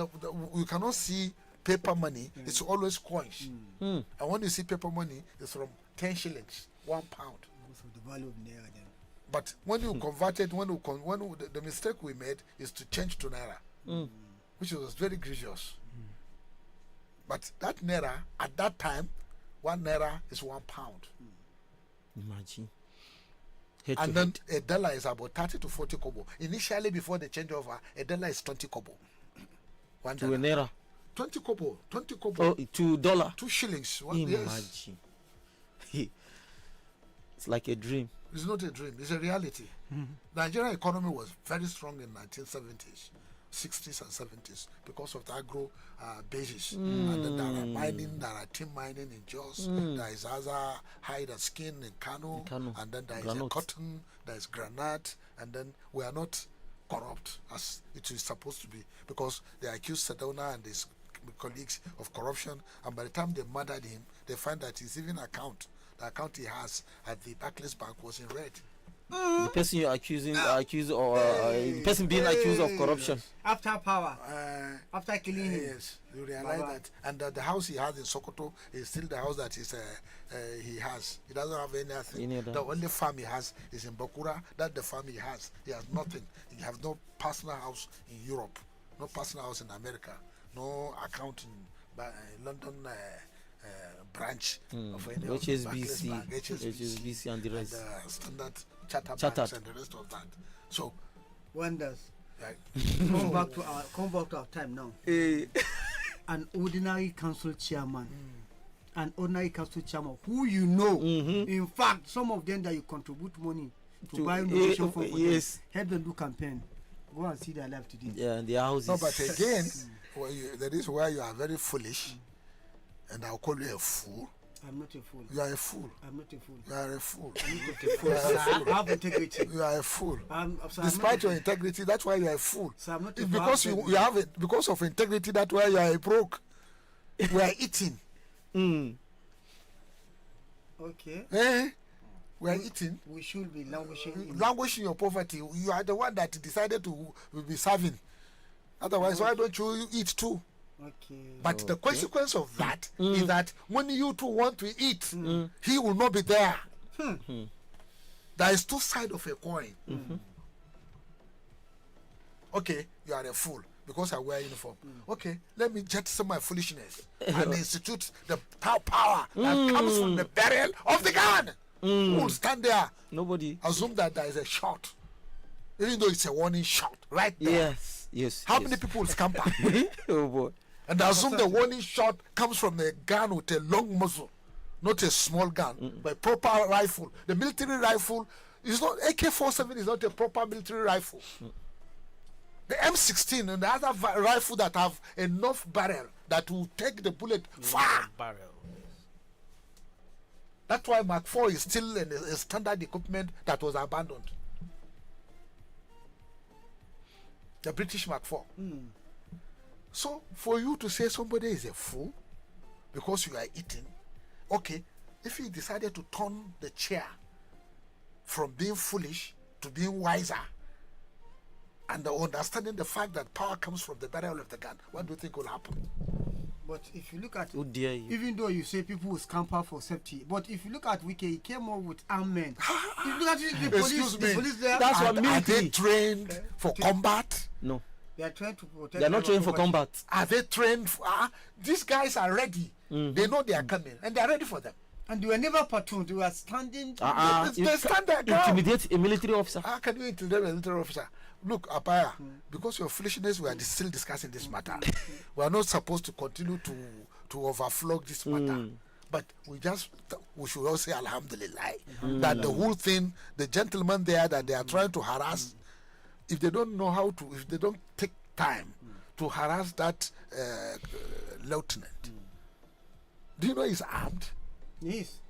you cannot see paper money, it's always coins. And when you see paper money, it's from 10 shillings, 1 pound. The value of naira then. But when you convert it, the mistake we made is to change to naira, which was very grievous. But that naira, at that time, 1 naira is 1 pound. Imagine. And then a dollar is about 30 to 40 kobo. Initially, before the changeover, a dollar is 20 kobo. $1 to a naira. 20 kobo. Oh, $2. 2 shillings. Imagine. Yes. It's like a dream. It's not a dream. It's a reality. The Nigerian economy was very strong in 1970s, 60s and 70s because of the agro basis. And then there are mining, there are tin mining in Jos, there is other hide and skin in Kano, and then there is a cotton, there is granite, and then we are not corrupt as it is supposed to be because they accused Sedona and his colleagues of corruption, and by the time they murdered him, they find that his even the account he has at the Barclays Bank was in red. The person you're accusing, the person being accused of corruption. After power. after killing him. Yes, you realize that. And the house he has in Sokoto is still the house that he has. He doesn't have anything. The only farm he has is in Bakura. That's the farm he has. He has nothing. He has no personal house in Europe, no personal house in America, no account in London branch of any HSBC, Bank, HSBC and the rest. And Standard Chartered Banks and the rest of that. So, Wonders. Right. Come back to our time now. An ordinary council chairman, an ordinary council chairman who you know. In fact, some of them that you contribute money to buy nomination for yes, help them do campaign. Go and see their life today. Yeah, and their houses. No, but again, that is why you are very foolish, and I'll call you a fool. I'm not a fool. You are a fool. I'm not a fool. You are a fool. I'm not a fool. I have integrity. You are a fool. So despite your integrity, that's why you are a fool. So I'm not it's because you have it because of integrity. That's why you are a broke. We are eating. Okay. We are eating. We should be languishing. Languishing your poverty. You are the one that decided to be serving. Otherwise, why don't you eat too? Okay. But the consequence of that is that when you two want to eat, he will not be there. There is two sides of a coin. Okay, you are a fool because I wear uniform. Okay, let me jettison my foolishness and institute the power that comes from the barrel of the gun. Who will stand there? Nobody. Assume that there is a shot, even though it's a warning shot right there. Yes. How many people will scamper? Oh boy. And assume the warning shot comes from a gun with a long muzzle, not a small gun, but a proper rifle. The military rifle is not AK-47 is not a proper military rifle. The M16 and the other rifle that have enough barrel that will take the bullet far. That's why Mark IV is still a standard equipment that was abandoned. The British Mark IV. So, for you to say somebody is a fool because you are eating, okay, if you decided to turn the chair from being foolish to being wiser and understanding the fact that power comes from the barrel of the gun, what do you think will happen? But if you look at oh dear you. Even though you say people will scamper for safety, but if you look at Wike, he came up with armed men. If you look at the police, the police there, that's what are they trained for combat? No. They are trained to protect. They are not trained for combat. Are they trained? These guys are ready. They know they are coming, and they are ready for them. And they were never platooned. They were standing. They stand their ground. Intimidate a military officer. How can you intimidate a military officer? Look, Apaya, because of your foolishness, we are still discussing this matter. We are not supposed to continue to overflow this matter. But we should all say Alhamdulillah that the whole thing, the gentlemen there that they are trying to harass, if they don't know how to, if they don't take time to harass that lieutenant, do you know he's armed? Yes.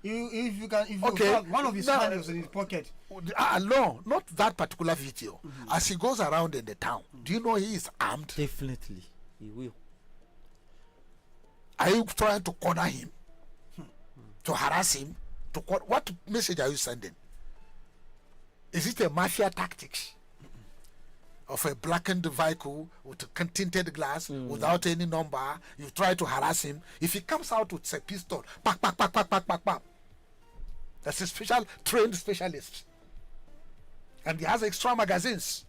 If you find one of his hands was in his pocket. No, not that particular video. As he goes around in the town, do you know he is armed? Definitely, he will. Are you trying to corner him? To harass him? What message are you sending? Is it a mafia tactics? Of a blackened vehicle with tinted glass without any number, you try to harass him. If he comes out with a pistol, pack. That's a special trained specialist, and he has extra magazines.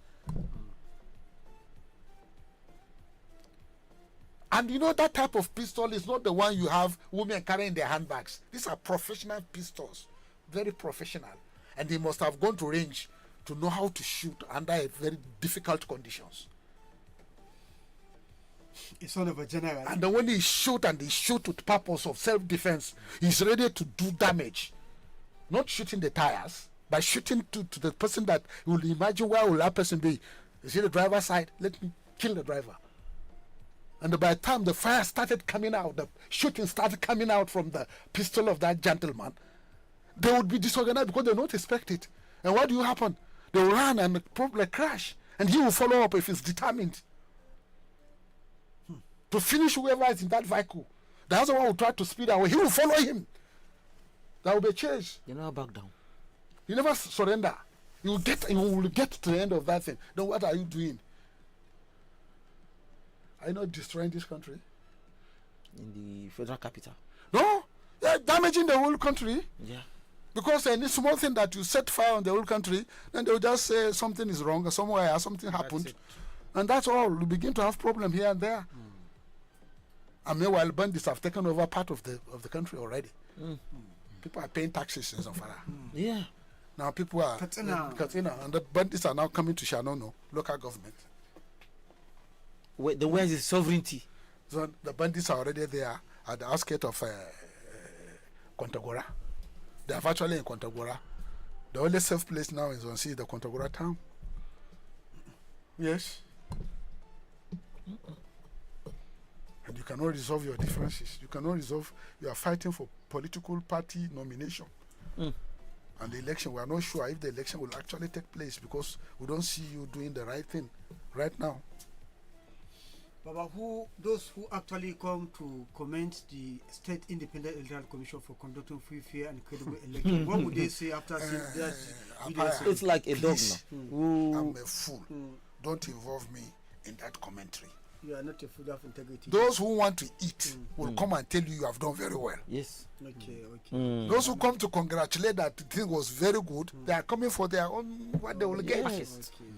And you know that type of pistol is not the one you have women carrying in their handbags. These are professional pistols, very professional, and they must have gone to range to know how to shoot under very difficult conditions. It's one of a general. And then when he shoot with purpose of self-defense, he's ready to do damage. Not shooting the tires, but shooting to the person that will imagine where will that person be. Is he the driver's side? Let me kill the driver. And by the time the fire started coming out, the shooting started coming out from the pistol of that gentleman, they would be disorganized because they don't expect it. And what do happen? They will run and probably crash. And he will follow up if he's determined to finish whoever is in that vehicle. The other one will try to speed away. He will follow him. There will be a chase. You never back down. You never surrender. You will get to the end of that thing. Then what are you doing? Are you not destroying this country? In the federal capital. No, they're damaging the whole country. Yeah. Because any small thing that you set fire on the whole country, then they'll just say something is wrong or somewhere something happened. And that's all. We begin to have problem here and there. And meanwhile, bandits have taken over part of the country already. People are paying taxes in Zamfara. Yeah. Now people are Katsina. Katsina, and the bandits are now coming to Shanono, local government. Where is the sovereignty? So the bandits are already there at the outskirts of Kontagora. They are virtually in Kontagora. The only safe place now is on sea, the Kontagora town. Yes. And you cannot resolve your differences. You cannot resolve. You are fighting for political party nomination. And the election, we are not sure if the election will actually take place because we don't see you doing the right thing right now. Baba, those who actually come to comment the State Independent Electoral Commission for conducting free, fair, and credible election, what would they say after seeing that video? It's like a dog Please, now. I'm a fool. Don't involve me in that commentary. You are not a fool of integrity. Those who want to eat will come and tell you have done very well. Yes. Okay. Those who come to congratulate that the thing was very good, they are coming for their own what they will get. Yes. Okay.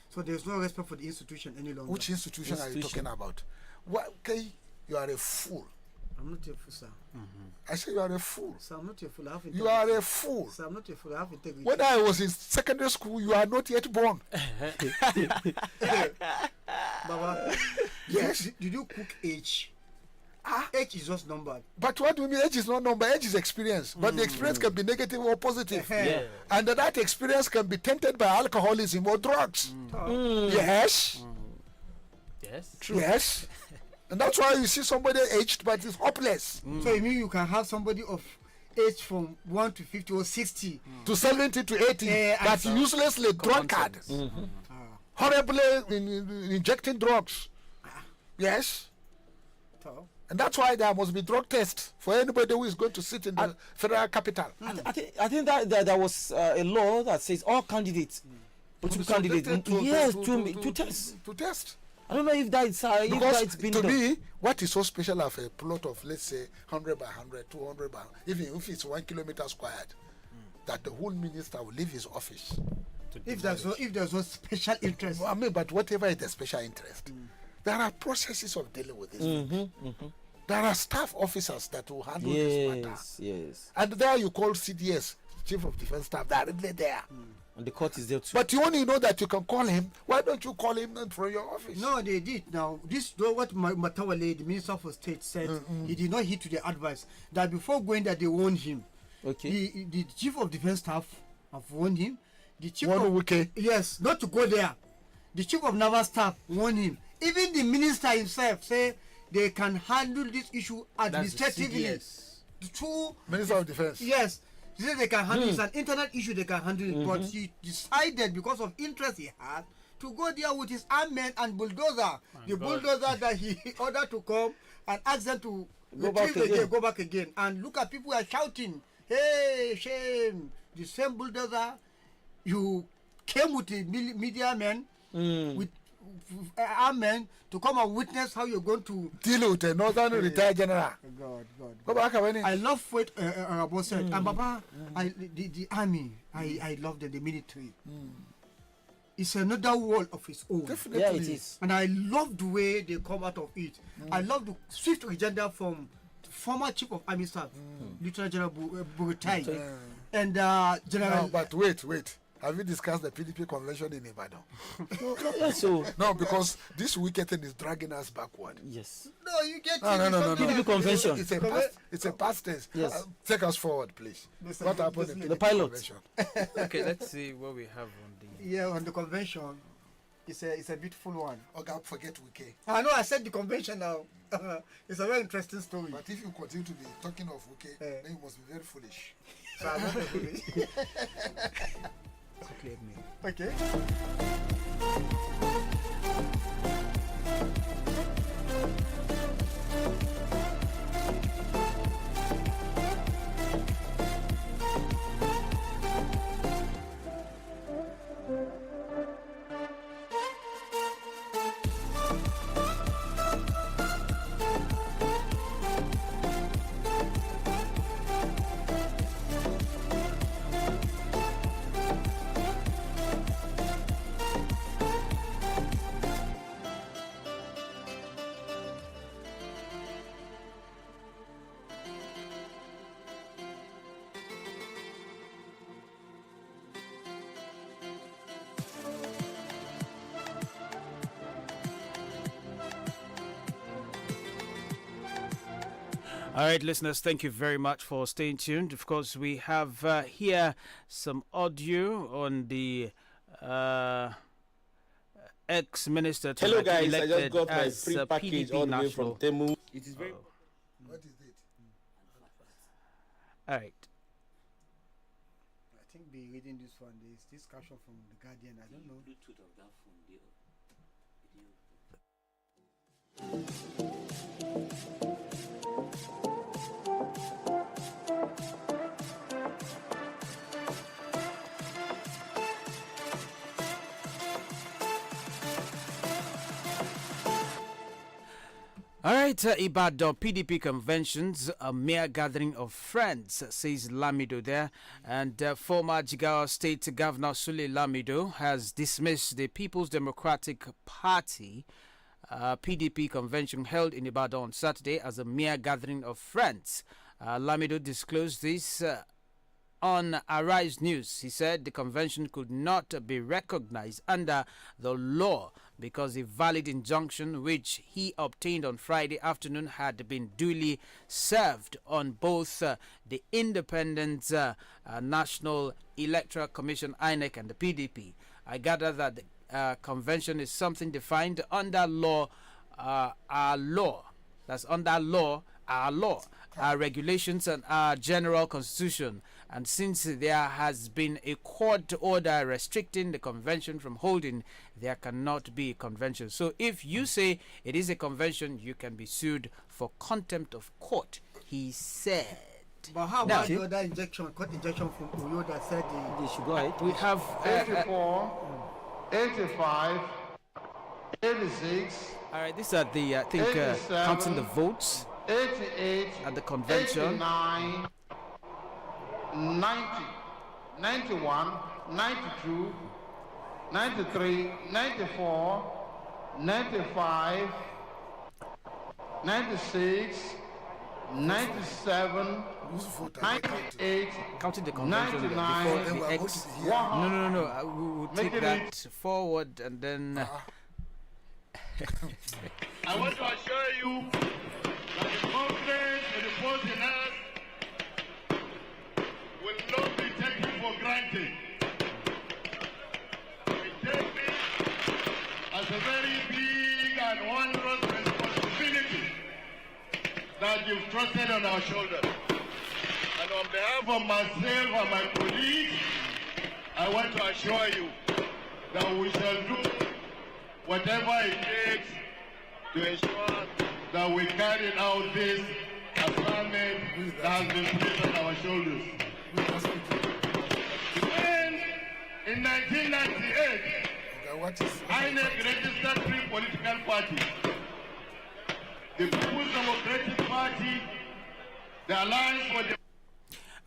So there's no respect for the institution any longer. Which institution are you talking about? What, okay, you are a fool. I'm not a fool, sir. I say you are a fool. Sir, I'm not a fool. I have integrity. You are a fool. Sir, I'm not a fool. I have integrity. When I was in secondary school, you are not yet born. Baba, Yes. did you cook age? Age is just numbered. But what do you mean? Age is not number. Age is experience. But the experience can be negative or positive. Yeah. And that experience can be tainted by alcoholism or drugs. Yes. Yes. True. Yes. And that's why you see somebody aged but is hopeless. So you mean you can have somebody of age from 1 to 50 or 60 To 70 to 80, but uselessly drunkard. Horribly injecting drugs. Yes. And that's why there must be drug tests for anybody who is going to sit in the federal capital. I think that there was a law that says all candidates, political candidates, to test. To test. I don't know if that is Because it's been to done. me, what is so special of a plot of, let's say, 100 by 100, 200 by, even if it's 1 kilometer squared, that the whole minister will leave his office. If there's no special interest. I mean, but whatever is the special interest, there are processes of dealing with this. There are staff officers that will handle this matter. Yes. And there you call CDS, Chief of Defense Staff, they are really there. And the court is there too. But you only know that you can call him. Why don't you call him from your office? No, they did. Now, this what Matawale, the Minister for State, said, he did not heed to the advice that before going there, they warned him. Okay. The Chief of Defense Staff have warned him. The Chief yes, not to go there. The Chief of Naval Staff warned him. Even the Minister himself say they can handle this issue administratively. Through Minister of Defense. Yes. He said they can handle it. It's an internal issue, they can handle it. But he decided, because of interest he had, to go there with his armed men and bulldozer. The bulldozer that he ordered to come and ask them to go back again. And look at people who are shouting, hey, shame. The same bulldozer, you came with the media men, with armed men, to come and witness how you're going to deal with a northern retired general. God. Go back, I love what Arabo said. And Baba, the army, I love them, the military. It's another world of its own. Definitely. Yeah, it is. And I love the way they come out of it. I love the swift agenda from the former Chief of Army Staff, Lieutenant General Burutai, and General. No, but wait. Have you discussed the PDP convention in Ibadan? So no, because this wicked thing is dragging us backward. yes. No, you get No. PDP convention. It's a past tense. Yes. Take us forward, please. What happened in The pilot. convention? Okay, let's see what we have on the. Yeah, on the convention. It's a beautiful one. Okay, forget Wike. I know I said the convention now. It's a very interesting story. But if you continue to be talking of Wike, then you must be very foolish. So I'm not foolish. Okay. All right, listeners, thank you very much for staying tuned. Of course, we have here some audio on the ex-minister. Hello, guys. I just got my as free package PDP all the way national. from Temu. It is very. What is it? All right. I think be reading this one. There's this caption from the Guardian. I don't know. Bluetooth of that phone. All right, Ibadan PDP conventions, a mere gathering of friends, says Lamido there. And former Jigawa State Governor Sule Lamido has dismissed the People's Democratic Party PDP convention held in Ibadan on Saturday as a mere gathering of friends. Lamido disclosed this on Arise News. He said the convention could not be recognized under the law because a valid injunction which he obtained on Friday afternoon had been duly served on both the Independent National Electoral Commission, INEC, and the PDP. I gather that the convention is something defined under law, our law. That's under law, our regulations, and our general constitution. And since there has been a court order restricting the convention from holding, there cannot be a convention. So if you say it is a convention, you can be sued for contempt of court, he said. But how about the other injection, court injection from Uyo that said they should go ahead? We have 84, 85, 86. All right, these are the, I think, counting the votes 88 at the convention. 89, 90, 91, 92, 93, 94, 95, 96, 97, 98, counting the convention 99, before the X. No. We'll take that forward and then. I want to assure you that the confidence in the post in us will not be taken for granted. We take this as a very big and onerous responsibility that you've trusted on our shoulders. And on behalf of myself and my colleagues, I want to assure you that we shall do whatever it takes to ensure that we carry out this assignment that has been placed on our shoulders. When in 1998, INEC registered 3 political parties. The People's Democratic Party, the Alliance for the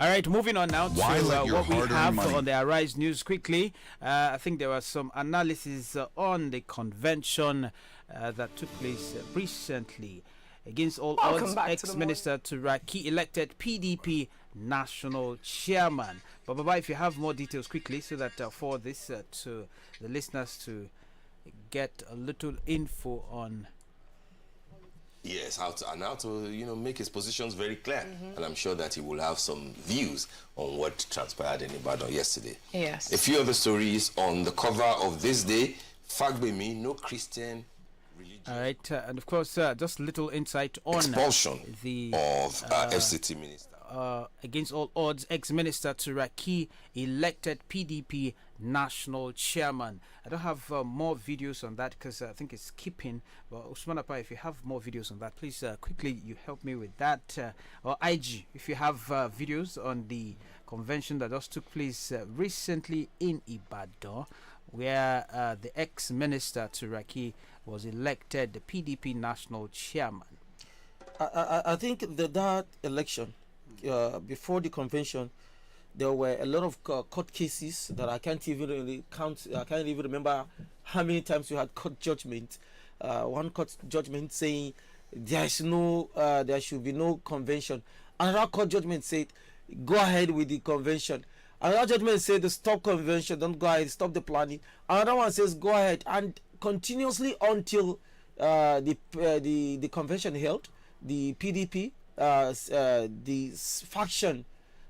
All right, moving on now to what we have money? on the Arise News quickly. I think there was some analysis on the convention that took place recently. Against all odds, ex-minister Turaki elected PDP national chairman. But Baba, if you have more details quickly, so that for this to the listeners to get a little info on. Yes, how to make his positions very clear, and I'm sure that he will have some views on what transpired in Ibadan yesterday. Yes. A few other stories on the cover of this day. Fagbemi, no Christian religion. All right, and of course, just little insight on expulsion the of FCT minister. Against all odds, ex-minister Turaki elected PDP national chairman. I don't have more videos on that because I think it's skipping. But Usman Appa, if you have more videos on that, please quickly you help me with that. Or IG, if you have videos on the convention that just took place recently in Ibadan, where the ex-minister Turaki was elected the PDP national chairman. I think that election, before the convention, there were a lot of court cases that I can't even really count. I can't even remember how many times we had court judgment. One court judgment saying there should be no convention. Another court judgment said go ahead with the convention. Another judgment said the stop convention, don't go ahead, stop the planning. Another one says go ahead, and continuously until the convention held, the PDP faction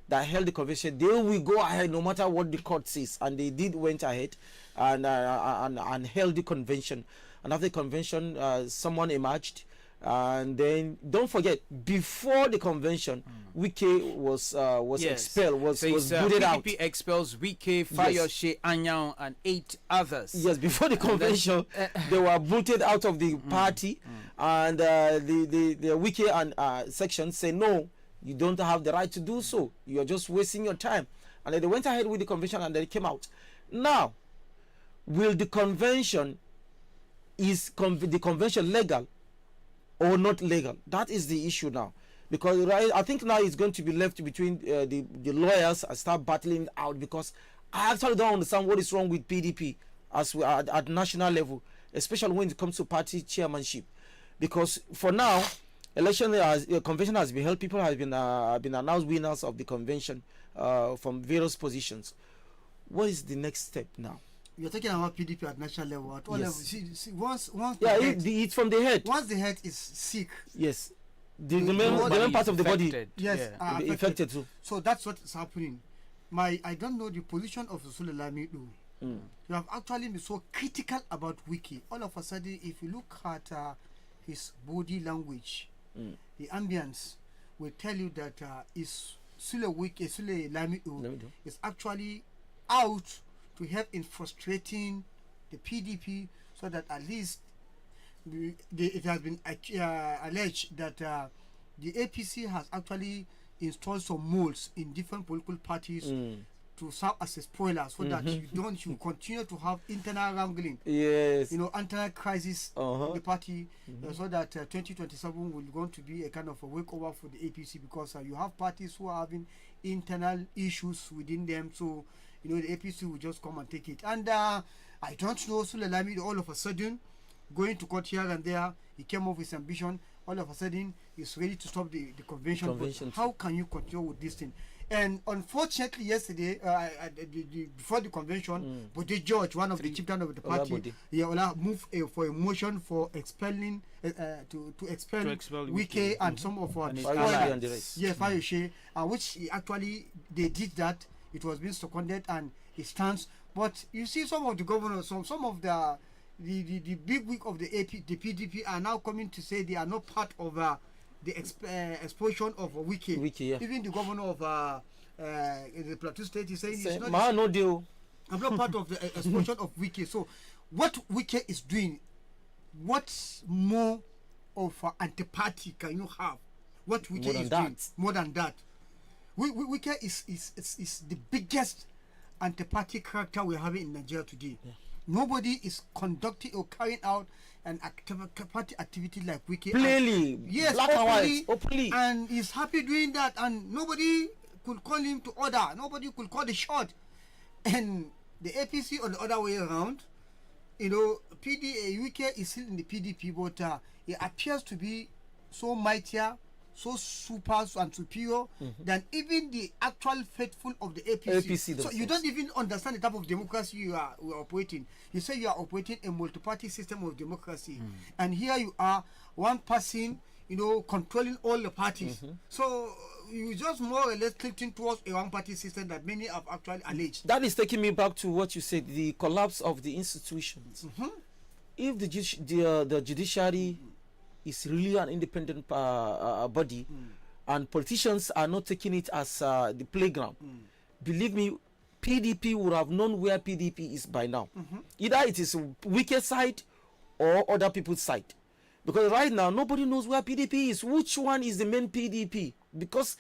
that held the convention, they will go ahead no matter what the court says, and they went ahead and held the convention. And after the convention, someone emerged, and then don't forget, before the convention, Wike was expelled, was booted out. PDP expels Wike, Fayose, Anyang, and 8 others. Yes, before the convention, they were booted out of the party, and the Wike and section say no, you don't have the right to do so. You're just wasting your time. And then they went ahead with the convention, and they came out. Now, will the convention the convention legal or not legal? That is the issue now, because I think now it's going to be left between the lawyers and start battling out, because I actually don't understand what is wrong with PDP as we are at national level, especially when it comes to party chairmanship. Because for now, convention has been held, people have been announced winners of the convention from various positions. What is the next step now? You're talking about PDP at national level. At all levels. See, once it's from the head. Once the head is sick. Yes. The main part of the body. Yes. Affected too. So that's what is happening. I don't know the position of Sule Lamido. You have actually been so critical about Wike. All of a sudden, if you look at his body language, the ambience will tell you that Sule Lamido is actually out to help in frustrating the PDP, so that at least it has been alleged that the APC has actually installed some molds in different political parties to serve as a spoiler, so that you continue to have internal wrangling, internal crisis in the party, so that 2027 will going to be a kind of a wakeover for the APC, because you have parties who are having internal issues within them. So the APC will just come and take it. And I don't know, Sule Lamido all of a sudden going to court here and there, he came up with ambition. All of a sudden he's ready to stop the convention. How can you continue with this thing? And unfortunately, yesterday, before the convention, Bode George, one of the chieftain of the party, moved for a motion for expelling to expel Wike and some of our Fayose, which actually they did that. It was being seconded and it stands. But you see, some of the governors, some of the big wig of the PDP are now coming to say they are not part of the expulsion of Wike. Even the governor of the Plateau State is saying it's not. No deal. I'm not part of the expulsion of Wike. So what Wike is doing, what more of anti-party can you have? What Wike is doing more than that? Wike is the biggest anti-party character we're having in Nigeria today. Nobody is conducting or carrying out an party activity like Wike. Plainly, yes, openly, and he's happy doing that, and nobody could call him to order. Nobody could call the shot. And the APC on the other way around, Wike is still in the PDP, but it appears to be so mightier, so super and superior than even the actual faithful of the APC. So you don't even understand the type of democracy we are operating. You say you are operating a multi-party system of democracy, and here you are, one person, controlling all the parties. So you just more or less tilting towards a one-party system that many have actually alleged. That is taking me back to what you said, the collapse of the institutions. If the judiciary is really an independent body, and politicians are not taking it as the playground, believe me, PDP would have known where PDP is by now. Either it is Wike side or other people's side, because right now nobody knows where PDP is. Which one is the main PDP? Because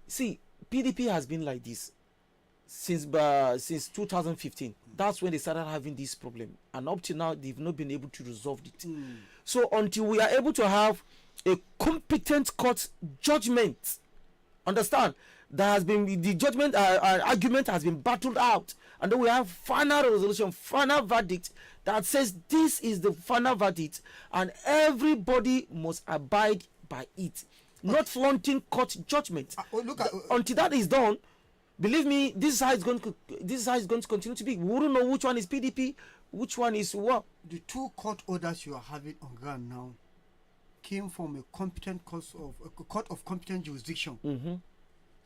see, PDP has been like this since 2015. That's when they started having this problem, and up to now they've not been able to resolve it. So until we are able to have a competent court judgment, understand, there has been the judgment argument has been battled out, and then we have final resolution, final verdict that says this is the final verdict, and everybody must abide by it, not flaunting court judgment. Until that is done, believe me, this is how it's going to continue to be. We wouldn't know which one is PDP, which one is what. The two court orders you are having on ground now came from a competent court of competent jurisdiction. Mm-hmm.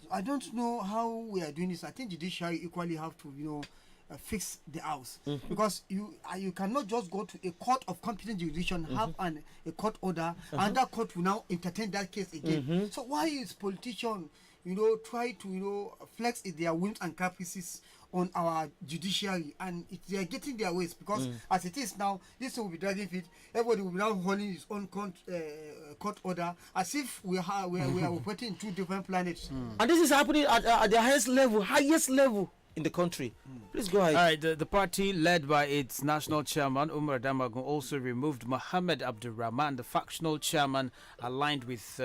So I don't know how we are doing this. I think judiciary equally have to, fix the house, because you cannot just go to a court of competent jurisdiction, have a court order, and that court will now entertain that case again. So why is politician, try to flex their whims and caprices on our judiciary, and they are getting their ways, because as it is now, this will be dragging feet. Everybody will be now holding his own court order, as if we are operating in two different planets. And this is happening at the highest level in the country. Please go ahead. All right, the party led by its national chairman Umar Damagun also removed Mohammed Abdulrahman, the factional chairman aligned with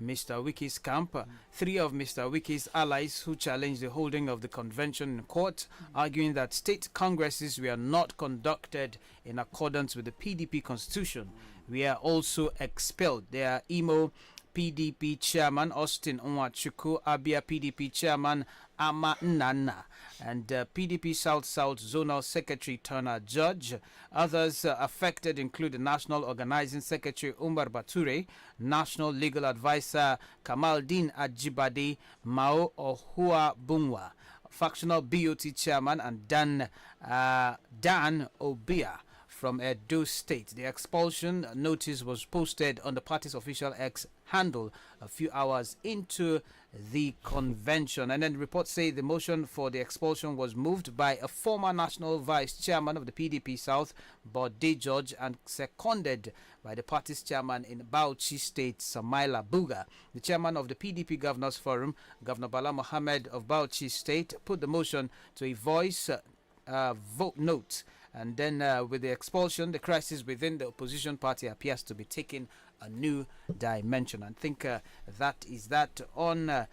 Mr. Wiki's camp. Three of Mr. Wiki's allies who challenged the holding of the convention in court, arguing that state congresses were not conducted in accordance with the PDP constitution, were also expelled. They are Imo PDP chairman Austin Onwachuku, Abia PDP chairman Ama Nana, and PDP South Zonal Secretary Turner Judge. Others affected include the National Organizing Secretary Umar Bature, National Legal Advisor Kamaldeen Ajibade, Mao Ohua Bungwa, Factional BOT Chairman, and Dan Obia from Edo State. The expulsion notice was posted on the party's official X handle a few hours into the convention, and then reports say the motion for the expulsion was moved by a former national vice chairman of the PDP South, Bode George, and seconded by the party's chairman in Bauchi State, Samaila Buga. The chairman of the PDP Governors Forum, Governor Bala Mohammed of Bauchi State, put the motion to a voice vote note. And then with the expulsion, the crisis within the opposition party appears to be taking a new dimension. I think that is that on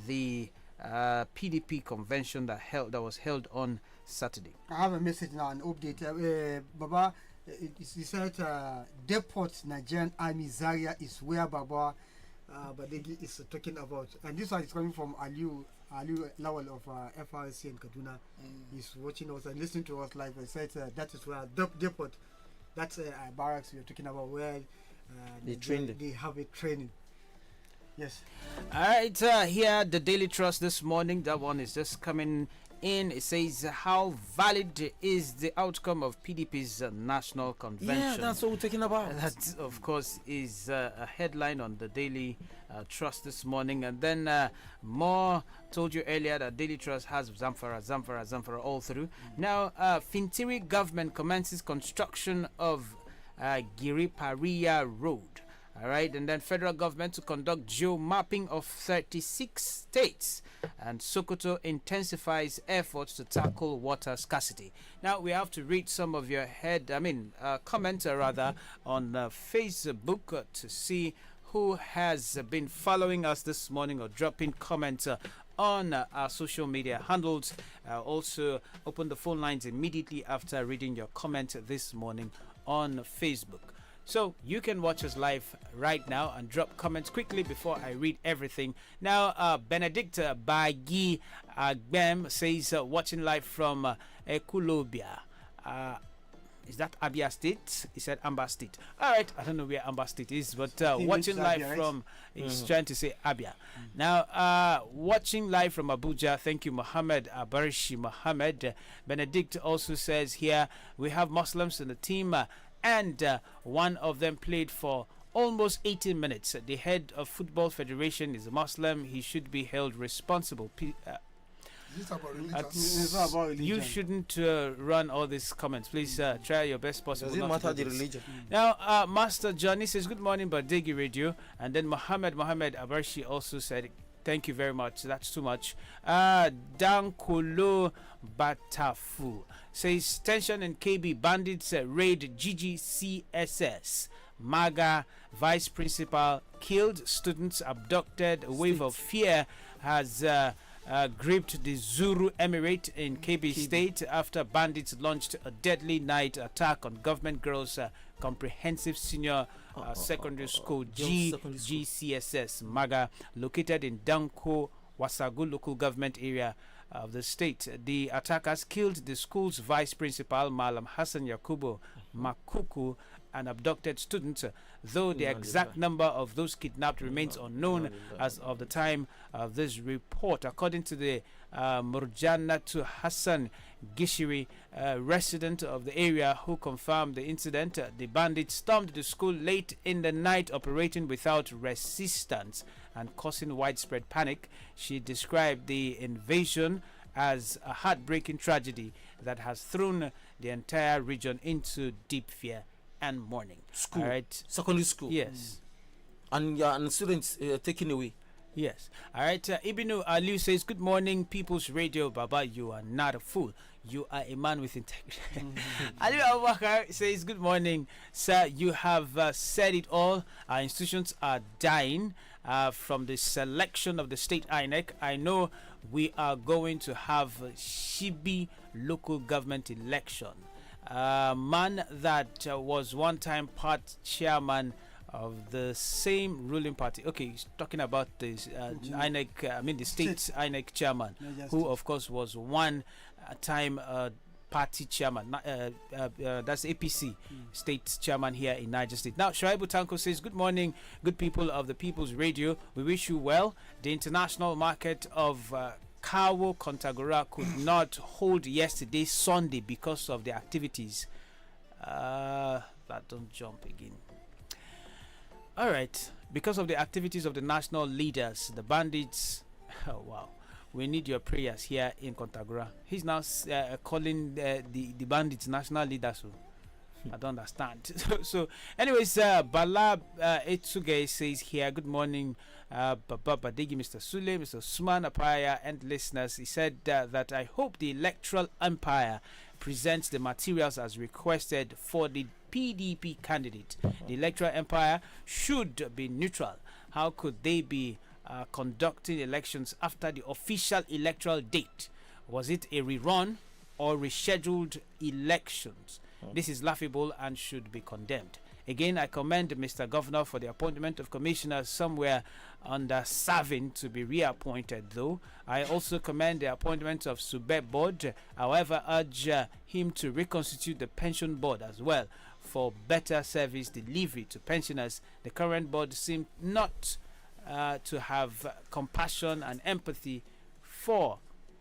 the PDP convention that was held on Saturday. I have a message now, an update. Baba, he said Depot Nigerian Army Zaria is where Baba Badegi is talking about. And this one is coming from Aliu Lawal of FRC in Kaduna. He's watching us and listening to us live. I said that is where Depot, that's barracks we're talking about, where they have a training. Yes. All right, here the Daily Trust this morning. That one is just coming in. It says, how valid is the outcome of PDP's national convention? Yeah, that's what we're talking about. That, of course, is a headline on the Daily Trust this morning. And then more told you earlier that Daily Trust has Zamfara all through. Now, Fintiri government commences construction of Giriparia Road. All right, and then federal government to conduct geo-mapping of 36 states, and Sokoto intensifies efforts to tackle water scarcity. Now we have to read some of your comments on Facebook to see who has been following us this morning or dropping comments on our social media handles. Also open the phone lines immediately after reading your comment this morning on Facebook. So you can watch us live right now and drop comments quickly before I read everything. Now, Benedict Bagi Agbem says, watching live from Ekulobia. Is that Abia State? He said Amba State. All right, I don't know where Amba State is, but watching live Abia, from, he's trying to say Abia. Now, watching live from Abuja, thank you, Mohammed Abarishi Mohammed. Benedict also says here, we have Muslims in the team, and one of them played for almost 18 minutes. The head of Football Federation is a Muslim. He should be held responsible. Is about religion? You shouldn't run all these comments. Please try your best possible. Does it matter the religion? Now, Master Johnny says, good morning, Badegi Radio. And then Mohammed Abarshi also said, thank you very much. That's too much. Dankolo Batafu says, tension in KB, bandits raid GGCSS. MAGA vice principal killed, students abducted. A wave of fear has gripped the Zuru Emirate in KB State after bandits launched a deadly night attack on government girls' comprehensive senior secondary school GGCSS MAGA located in Danko Wasagu local government area of the state. The attackers killed the school's vice principal Malam Hassan Yakubu Makuku, and abducted students, though the exact number of those kidnapped remains unknown as of the time of this report. According to the Murjanatu Hassan Gishiri, resident of the area who confirmed the incident, the bandits stormed the school late in the night, operating without resistance and causing widespread panic. She described the invasion as a heartbreaking tragedy that has thrown the entire region into deep fear and mourning. School, all right, secondary school. Yes, and students taken away. Yes. All right. Ibnu Aliu says, "Good morning, People's Radio. Baba, you are not a fool. You are a man with integrity." Ali Abubakar says, "Good morning, sir. You have said it all. Our institutions are dying from the selection of the state INEC. I know we are going to have Shibi local government election. Man that was one time part chairman of the same ruling party." Okay, he's talking about this INEC, the state INEC chairman, who of course was one time party chairman. That's APC state chairman here in Niger State. Now, Shoaibu Tanko says, "Good morning, good people of the People's Radio. We wish you well. The international market of Kawo Kontagora could not hold yesterday, Sunday, because of the activities." That don't jump again. All right, because of the activities of the national leaders, the bandits. Oh wow, we need your prayers here in Kontagora. He's now calling the bandits national leaders. I don't understand. So anyways, Bala Etsuge says here, "Good morning, Baba Badegi, Mr. Sule, Mr. Usman Apaya, and listeners." He said that I hope the Electoral Empire presents the materials as requested for the PDP candidate. The Electoral Empire should be neutral. How could they be conducting elections after the official electoral date? Was it a rerun or rescheduled elections? This is laughable and should be condemned. Again, I commend Mr. Governor for the appointment of commissioners somewhere under Savin to be reappointed, though. I also commend the appointment of Sube Board. However, urge him to reconstitute the pension board as well for better service delivery to pensioners. The current board seemed not to have compassion and empathy for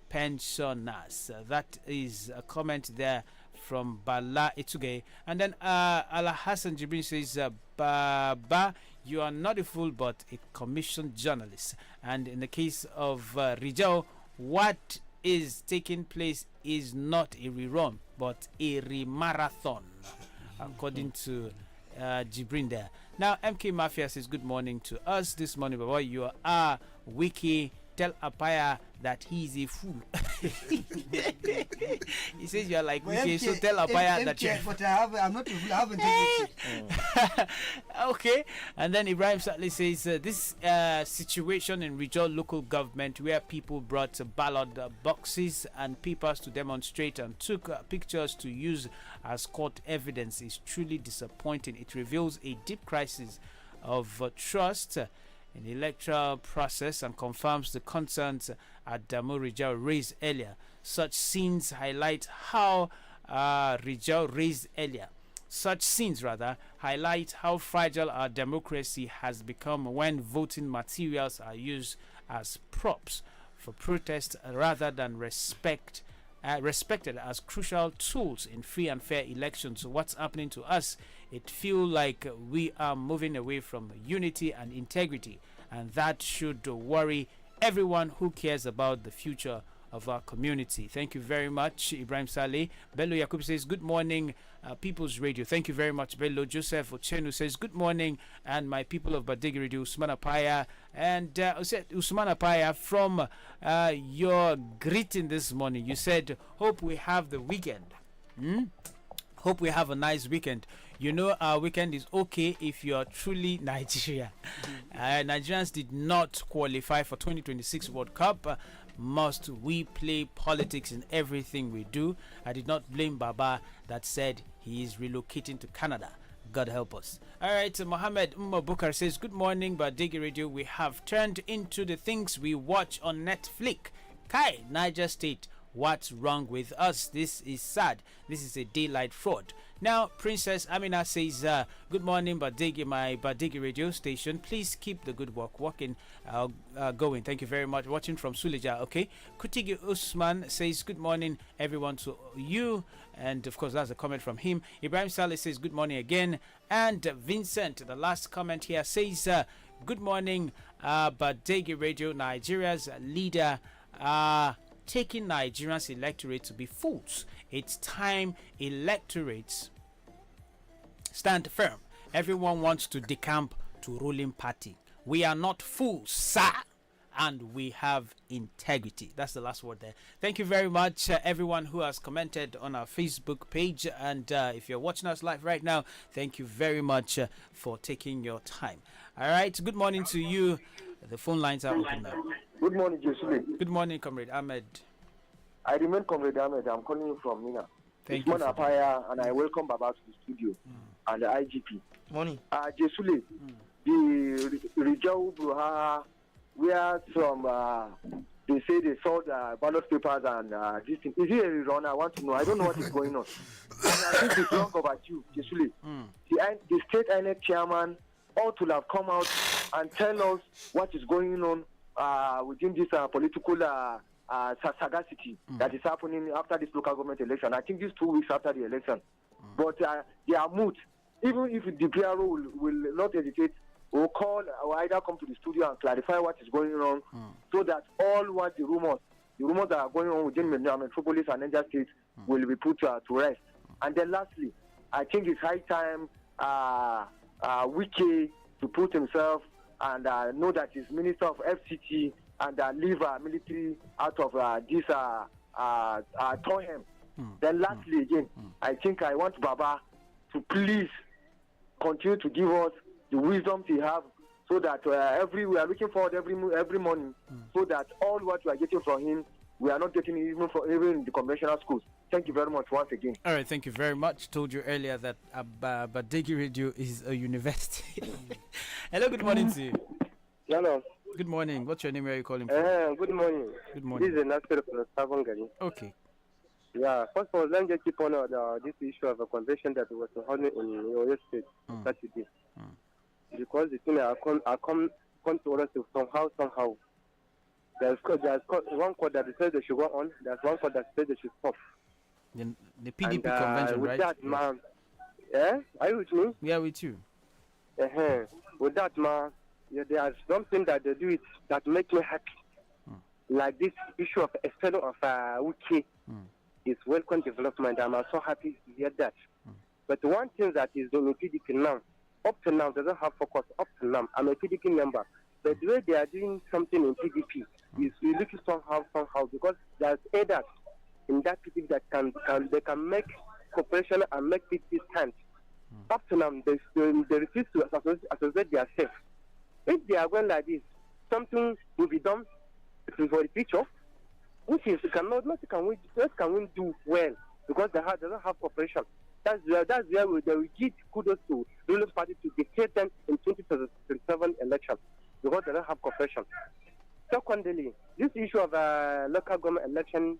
pensioners. That is a comment there from Bala Etuge. And then Ala Hassan Jibrin says, "Baba, you are not a fool but a commissioned journalist. And in the case of Rijao, what is taking place is not a rerun but a remarathon," according to Jibrin there. Now, MK Mafia says, "Good morning to us this morning, Baba. You are wiki. Tell Apaya that he's a fool." He says you are like wiki, so tell Apaya that you're... But I'm not a fool. I have integrity. Okay. And then Ibrahim Satley says, this situation in Rijal local government where people brought ballot boxes and papers to demonstrate and took pictures to use as court evidence is truly disappointing. It reveals a deep crisis of trust in the electoral process and confirms the concerns Adamu Rijal raised earlier. Such scenes highlight how Rijal raised earlier. Such scenes, highlight how fragile our democracy has become when voting materials are used as props for protest rather than respected as crucial tools in free and fair elections. What's happening to us? It feels like we are moving away from unity and integrity, and that should worry everyone who cares about the future of our community. Thank you very much, Ibrahim Saleh. Bello Yakub says, "Good morning, People's Radio." Thank you very much, Bello. Joseph Ochenu says, "Good morning, and my people of Badegi Radio, Usman Apaya." And Usman Apaya, from your greeting this morning, you said, "Hope we have the weekend." Hope we have a nice weekend. You know, our weekend is okay if you are truly Nigeria. Nigerians did not qualify for 2026 World Cup. Must we play politics in everything we do? I did not blame Baba that said he is relocating to Canada. God help us. All right, Mohammed Bukar says, "Good morning, Badegi Radio. We have turned into the things we watch on Netflix. Kai, Niger State. What's wrong with us? This is sad. This is a daylight fraud. Now, Princess Amina says, good morning, Badegi, my Badegi radio station. Please keep the good work going. Thank you very much. Watching from Suleja, okay. Kutigi Usman says, good morning, everyone, to you. And, of course, that's a comment from him. Ibrahim Saleh says, good morning again. And Vincent, the last comment here, says, good morning, Badegi radio, Nigeria's leader, taking Nigerians' electorate to be fools. It's time electorates stand firm. Everyone wants to decamp to ruling party. We are not fools, sir, and we have integrity. That's the last word there. Thank you very much, everyone who has commented on our Facebook page. And if you're watching us live right now, thank you very much for taking your time. All right, good morning to you. The phone lines are open now. Good morning, Joseph. Good morning, Comrade Ahmed. I remain Comrade Ahmed. I'm calling you from Mina. Thank you. And I welcome Baba to the studio and the IGP. Morning. Jesule, the Rijau Bruha, where some they say they saw the ballot papers and this thing. Is it a rerun? I want to know. I don't know what is going on. And I think it's long overdue, Jesule. The state INEC chairman ought to have come out and tell us what is going on within this political sagacity that is happening after this local government election. I think this 2 weeks after the election. But they are moot. Even if the PRO will not hesitate, will call or either come to the studio and clarify what is going on so that all what the rumors that are going on within Metropolis and Niger State will be put to rest. And then lastly, I think it's high time Wike to put himself and know that he's Minister of FCT and leave military out of this Tohem. Then lastly again, I think I want Baba to please continue to give us the wisdom he have so that we are looking forward every morning so that all what we are getting from him, we are not getting even in the conventional schools. Thank you very much once again. All right, thank you very much. Told you earlier that Badegi Radio is a university. Hello, good morning to you. Hello. Good morning. What's your name? Where are you calling from? Good morning. Good morning. This is Nasir from Savongari. Okay. Yeah, first of all, let me just keep on this issue of a convention that was held in Oyo State Saturday. Because the thing I come to us somehow. There's one court that says they should go on. There's one court that says they should stop. The PDP convention, with right? That, man, are you with me? Yeah, with you. With that, man, there's something that they do it that makes me happy. Like this issue of a fellow of Wiki is welcome development. I'm so happy to hear that. But one thing that is doing PDP now, up to now, doesn't have focus. Up to now, I'm a PDP member. But the way they are doing something in PDP is looking somehow, because there's aiders in that PDP that can make cooperation and make PDP stand. Up to now, they refuse to associate themselves. If they are going like this, something will be done for the future, which is what can we do well, because they doesn't have cooperation. That's where they will give kudos to ruling party to defeat them in 2027 election, because they don't have cooperation. Secondly, this issue of local government election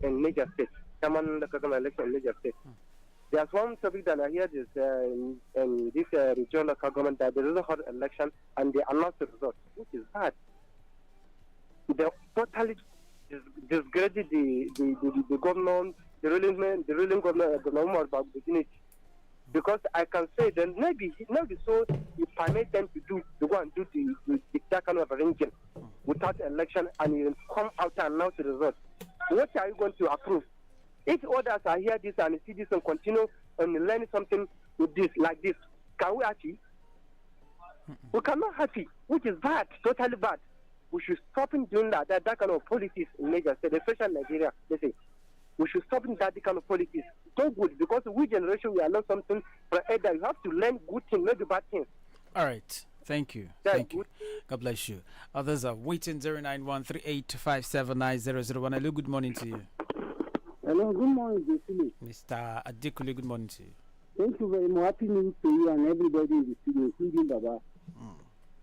in Niger State, common local government election in Niger State. There's one topic that I hear is in this regional local government that there is a hot election and they announce the result, which is bad. They totally discredit the government, the ruling government about the unity. Because I can say that maybe so you permit them to go and do that kind of arrangement without election and you come out and announce the result. What are you going to approve? If others are here this and see this and continue and learn something with this like this, can we happy? We cannot happy, which is bad, totally bad. We should stop doing that kind of politics in Niger State, especially Nigeria. They say we should stop that kind of politics. So good, because we generation we are learn something from either. You have to learn good things, not the bad things. All right. Thank you. Thank you. God bless you. Others are waiting. 09138579001. Hello, good morning to you. Hello, good morning, Jesile. Mr. Adekule, good morning to you. Thank you very much. Happy New Year to you and everybody in the studio, including Baba.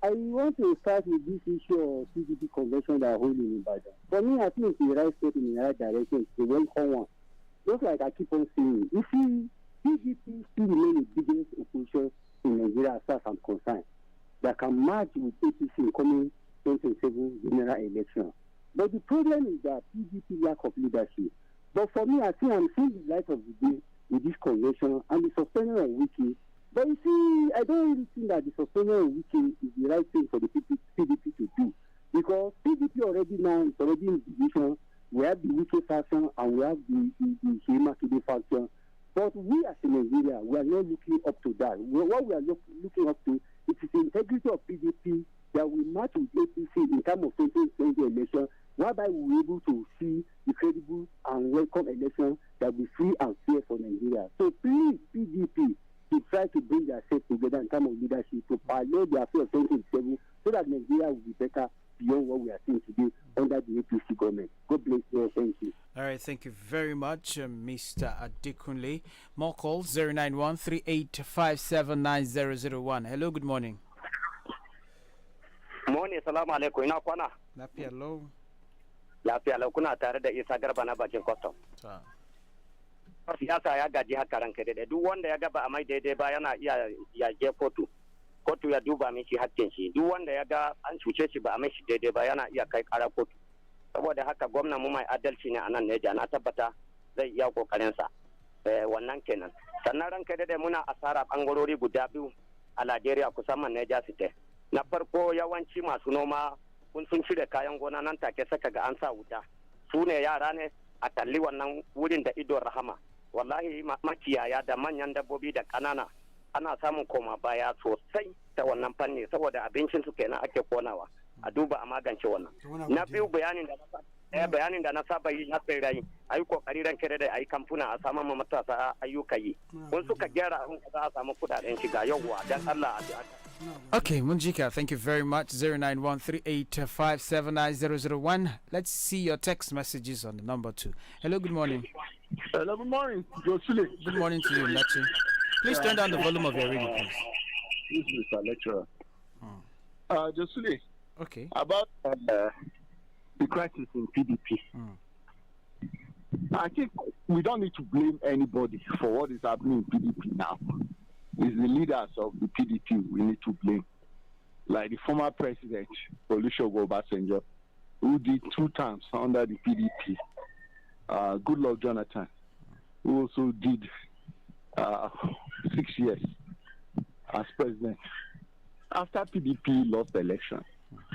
I want to start with this issue of PDP convention that are holding in Ibadan. For me, I think it's the right step in the right direction. It's the welcome one. Just like I keep on saying, you see, PDP still remain the biggest opposition in Nigeria as far as I'm concerned, that can match with APC in coming 2027 general election. But the problem is that PDP lack of leadership. But for me, I think I'm seeing the light of the day with this convention and the suspension of Wiki. But you see, I don't really think that the suspension of Wiki is the right thing for the PDP to do. Because PDP already now is already in division. We have the Wiki faction and we have the Shema Kide faction. But we as in Nigeria, we are not looking up to that. What we are looking up to is the integrity of PDP that we match with APC in terms of 2020 election, whereby we will be able to see the credible and welcome election that will be free and fair for Nigeria. So please, PDP, to try to bring themselves together in terms of leadership to parallel the affair of 2027 so that Nigeria will be better beyond what we are seeing today under the APC government. God bless you. Thank you. All right, thank you very much, Mr. Adekunle. More calls, 091-3857-9001. Hello, good morning. Morning, salamu alaikum. Ina kwana? Lafiya lau. Lafiya lau, kuna tare da Isa Garba na bakin custom. Siyasa ya gaji haka ranka daidai. Duk wanda ya gaba a mai daidai ba yana iya je kotu. Kotu ya duba mishi hakkin shi. Duk wanda ya ga an cuce shi ba a mai shi daidai ba yana iya kai kara kotu. Saboda haka gwamnan mu mai adalci ne a nan Neja, na tabbata zai iya kokarin sa. Wannan kenan. Sannan ranka daidai muna asara bangarori guda biyu a Najeriya kusan Neja State. Na farko yawanci masu noma kun sun cire kayan gona nan take saka ga an sa wuta. Su ne yara ne a talli wannan wurin da idon rahama. Wallahi makiyaya da manyan dabbobi da kanana ana samun koma baya sosai ta wannan fanni saboda abincin su kenan ake konawa. A duba a magance wannan. Na biyu bayanin da na saba yi na tsirai ayi kokari ran kare da ayi kamfuna a samu matasa ayyuka yi. Kun suka gyara abin da za a samu kudaden shiga yauwa dan Allah a Okay, Munjika, thank you very much. 091-3857-9001. Let's see your text messages on the number 2. Hello, good morning. Hello, good morning, Josule. Good morning to you, Nachi. Please turn down the volume of your radio, please. This is Mr. Lecturer. Josule. Okay. About the crisis in PDP. I think we don't need to blame anybody for what is happening in PDP now. It's the leaders of the PDP we need to blame. Like the former president, Olusegun Obasanjo, who did 2 terms under the PDP. Goodluck Jonathan, who also did 6 years as president. After PDP lost the election,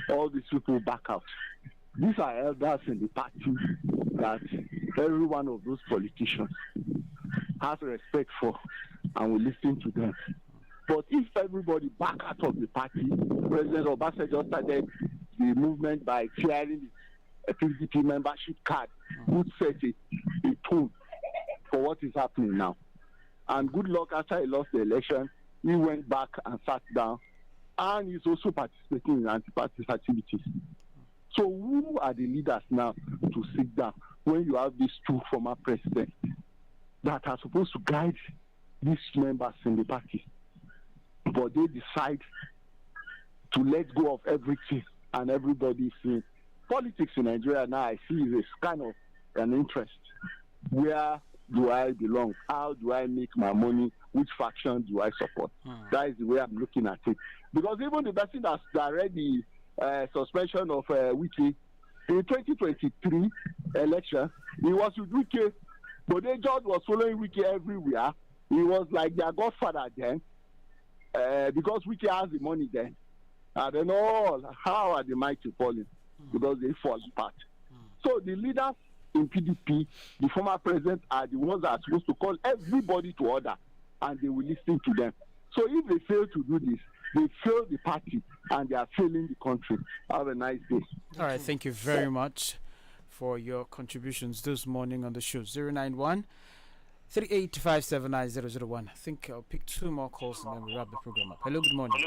all these people back out. These are elders in the party that every one of those politicians has respect for and will listen to them. But if everybody back out of the party, President Obasanjo started the movement by clearing a PDP membership card, would set a tone for what is happening now. And good luck after he lost the election, he went back and sat down, and he's also participating in anti-party activities. So who are the leaders now to sit down when you have these 2 former presidents that are supposed to guide these members in the party? But they decide to let go of everything and everybody saying politics in Nigeria now I see is kind of an interest. Where do I belong? How do I make my money? Which faction do I support? That is the way I'm looking at it. Because even the person that's direct the suspension of Wiki in 2023 election, he was with Wiki, but the judge was following Wiki everywhere. He was like their godfather then, because Wiki has the money then. I don't know how are the mighty falling, because they fall apart. So the leaders in PDP, the former president, are the ones that are supposed to call everybody to order, and they will listen to them. So if they fail to do this, they fail the party and they are failing the country. Have a nice day. All right, thank you very much for your contributions this morning on the show. 091-3857-9001. I think I'll pick 2 more calls and then we'll wrap the program up. Hello, good morning.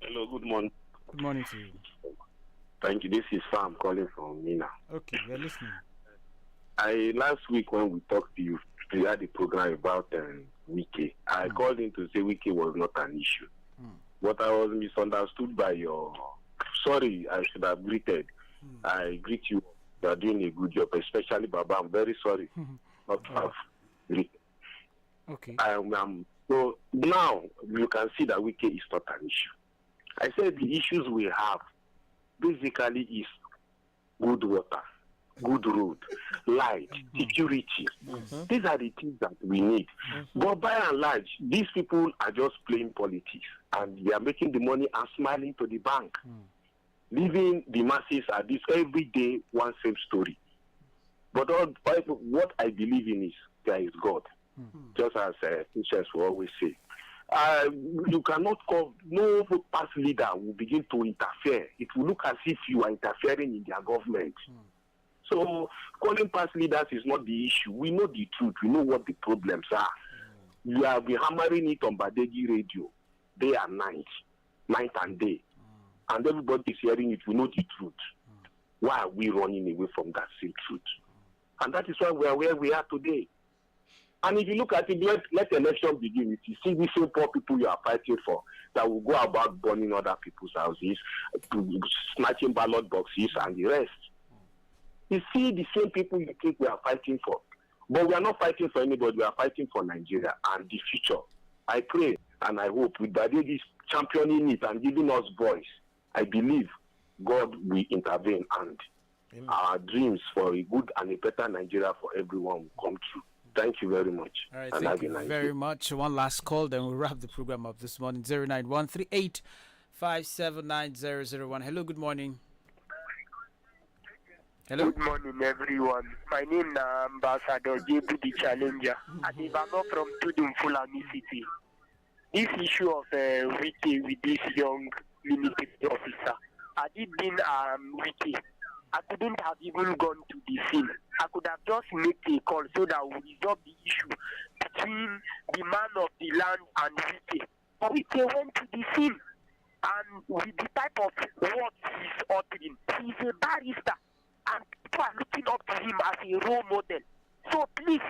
Hello, good morning. Good morning to you. Thank you. This is Sam calling from Mina. Okay, we're listening. Last week when we talked to you, we had a program about Wiki. I called in to say Wiki was not an issue. but I was misunderstood by your. Sorry, I should have greeted. I greet you. You are doing a good job, especially Baba. I'm very sorry not to have greeted. Okay. So now you can see that Wike is not an issue. I said the issues we have basically is good water, good road, light, security. These are the things that we need. But by and large, these people are just playing politics, and they are making the money and smiling to the bank, leaving the masses at this every day one same story. But what I believe in is there is God, just as Christians will always say. You cannot call, no past leader will begin to interfere. It will look as if you are interfering in their government. So calling past leaders is not the issue. We know the truth. We know what the problems are. You have been hammering it on Badegi radio day and night and day. And everybody is hearing it. We know the truth. Why are we running away from that same truth? And that is why we are where we are today. And if you look at it, let the election begin. If you see the same poor people you are fighting for that will go about burning other people's houses, snatching ballot boxes and the rest. You see the same people you think we are fighting for. But we are not fighting for anybody. We are fighting for Nigeria and the future. I pray and I hope with Badegi championing it and giving us voice, I believe God will intervene and our dreams for a good and a better Nigeria for everyone will come true. Thank you very much. All right, thank you very much. One last call, then we'll wrap the program up this morning. 09138579001. Hello, good morning. Hello. Good morning, everyone. My name is Ambassador Jebu the Challenger. I'm from Tudum Fulani City. This issue of Wiki with this young military officer, had it been Wiki, I couldn't have even gone to the scene. I could have just made a call so that we resolve the issue between the man of the land and Wiki. But Wiki went to the scene, and with the type of words he's uttering, he's a barrister, and people are looking up to him as a role model. So please,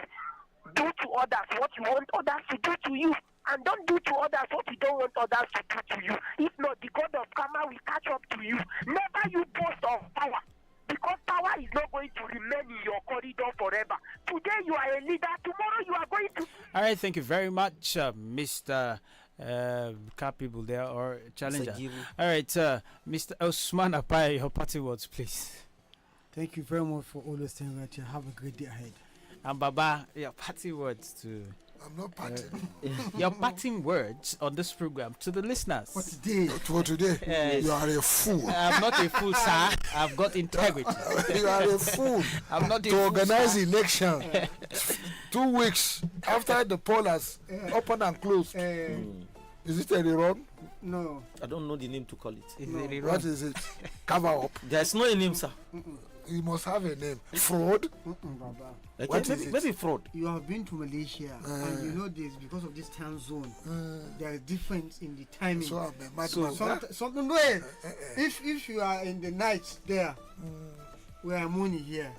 do to others what you want others to do to you, and don't do to others what you don't want others to do to you. If not, the God of karma will catch up to you. Never you boast of power, because power is not going to remain in your corridor forever. Today you are a leader, tomorrow you are going to... All right, thank you very much, Mr. Capable there, or Challenger. All right, Mr. Osman Apai, your parting words, please. Thank you very much for all those things that you have a great day ahead. And Baba, your parting words to... I'm not parting. Your parting words on this program to the listeners. For today. For today, you are a fool. I'm not a fool, sir. I've got integrity. You are a fool. I'm not a to fool, organize sir. election 2 weeks after the poll has opened and closed. Is it any wrong? No. I don't know the name to call it. What is it? Cover up. There's no name, sir. You must have a name. Fraud? Okay, What is it? maybe fraud. You have been to Malaysia, and you know this because of this time zone. There is difference in the timing. So I'm a something way. If you are in the night there, we are morning here.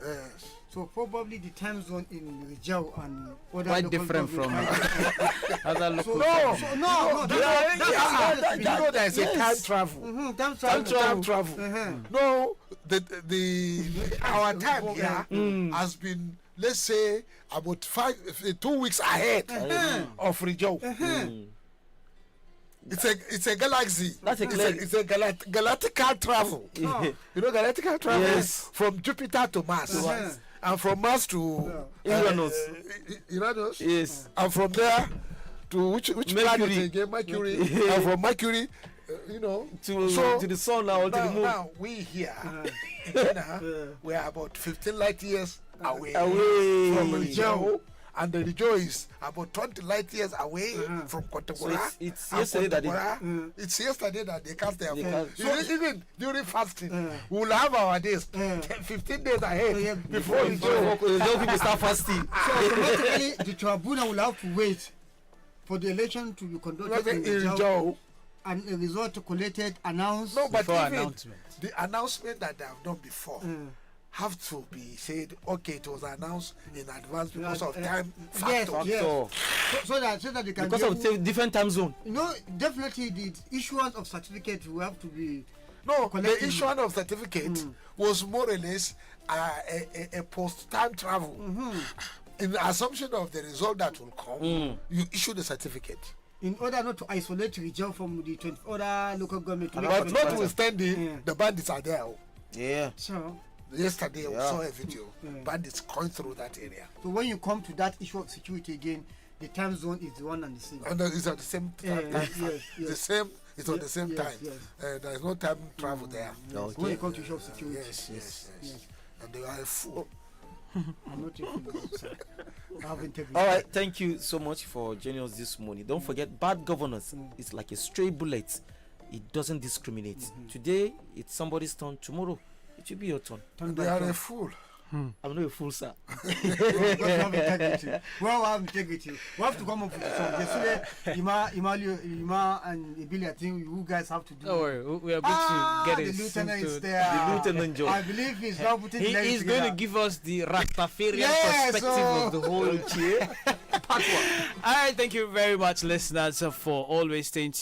So probably the time zone in Rijau and other quite local different from other local. No. You know there is a time travel. Time travel. No, our time here has been, let's say, about 2 weeks ahead of Rijau. It's a galaxy. It's a galactical travel. You know galactical travel? Yes. From Jupiter to Mars. And from Mars to Uranus. Uranus? Yes. And from there to which planet again? Mercury. And from Mercury, to the sun now, to the moon. Now we here, we are about 15 light years away from Rijau. And the Rijau is about 20 light years away from Kontagora. So it's yesterday that it's yesterday that they cast their phone. So even during fasting, we'll have our days 15 days ahead before Rijau. People start fasting. So automatically, the tribunal will have to wait for the election to be conducted in Rijau, and the result collected, announced. No, but before even announcement. the announcement that they have done before, have to be said, okay, it was announced in advance because of time factor. Yes. So that you can because of different time zone. Definitely the issuance of certificate will have to be. No, the issuance of certificate was more or less a post-time travel. In the assumption of the result that will come, you issue the certificate. In order not to isolate region from the 20 other local government. But notwithstanding, the bandits are there. Yeah. So yesterday we saw a video. Bandits going through that area. So when you come to that issue of security again, the time zone is the one and the same. And it's at the same time. The same. It's on the same time. There is no time travel there. So when you come to issue of security. Yes. And they are a fool. I'm not a fool, sir. I have integrity. All right, thank you so much for joining us this morning. Don't forget, bad governance is like a stray bullet. It doesn't discriminate. Today, it's somebody's turn. Tomorrow, it will be your turn. They are a fool. I'm not a fool, sir. We have integrity. Well, we have integrity. We have to come up with a song. Yesterday, Ima and Ibili, I think you guys have to do. Don't worry, we are going to get it. The lieutenant is there. The lieutenant job. I believe he's now putting He is going to give us the Rastafarian perspective of the whole Part one. All right, thank you very much, listeners, for always staying tuned.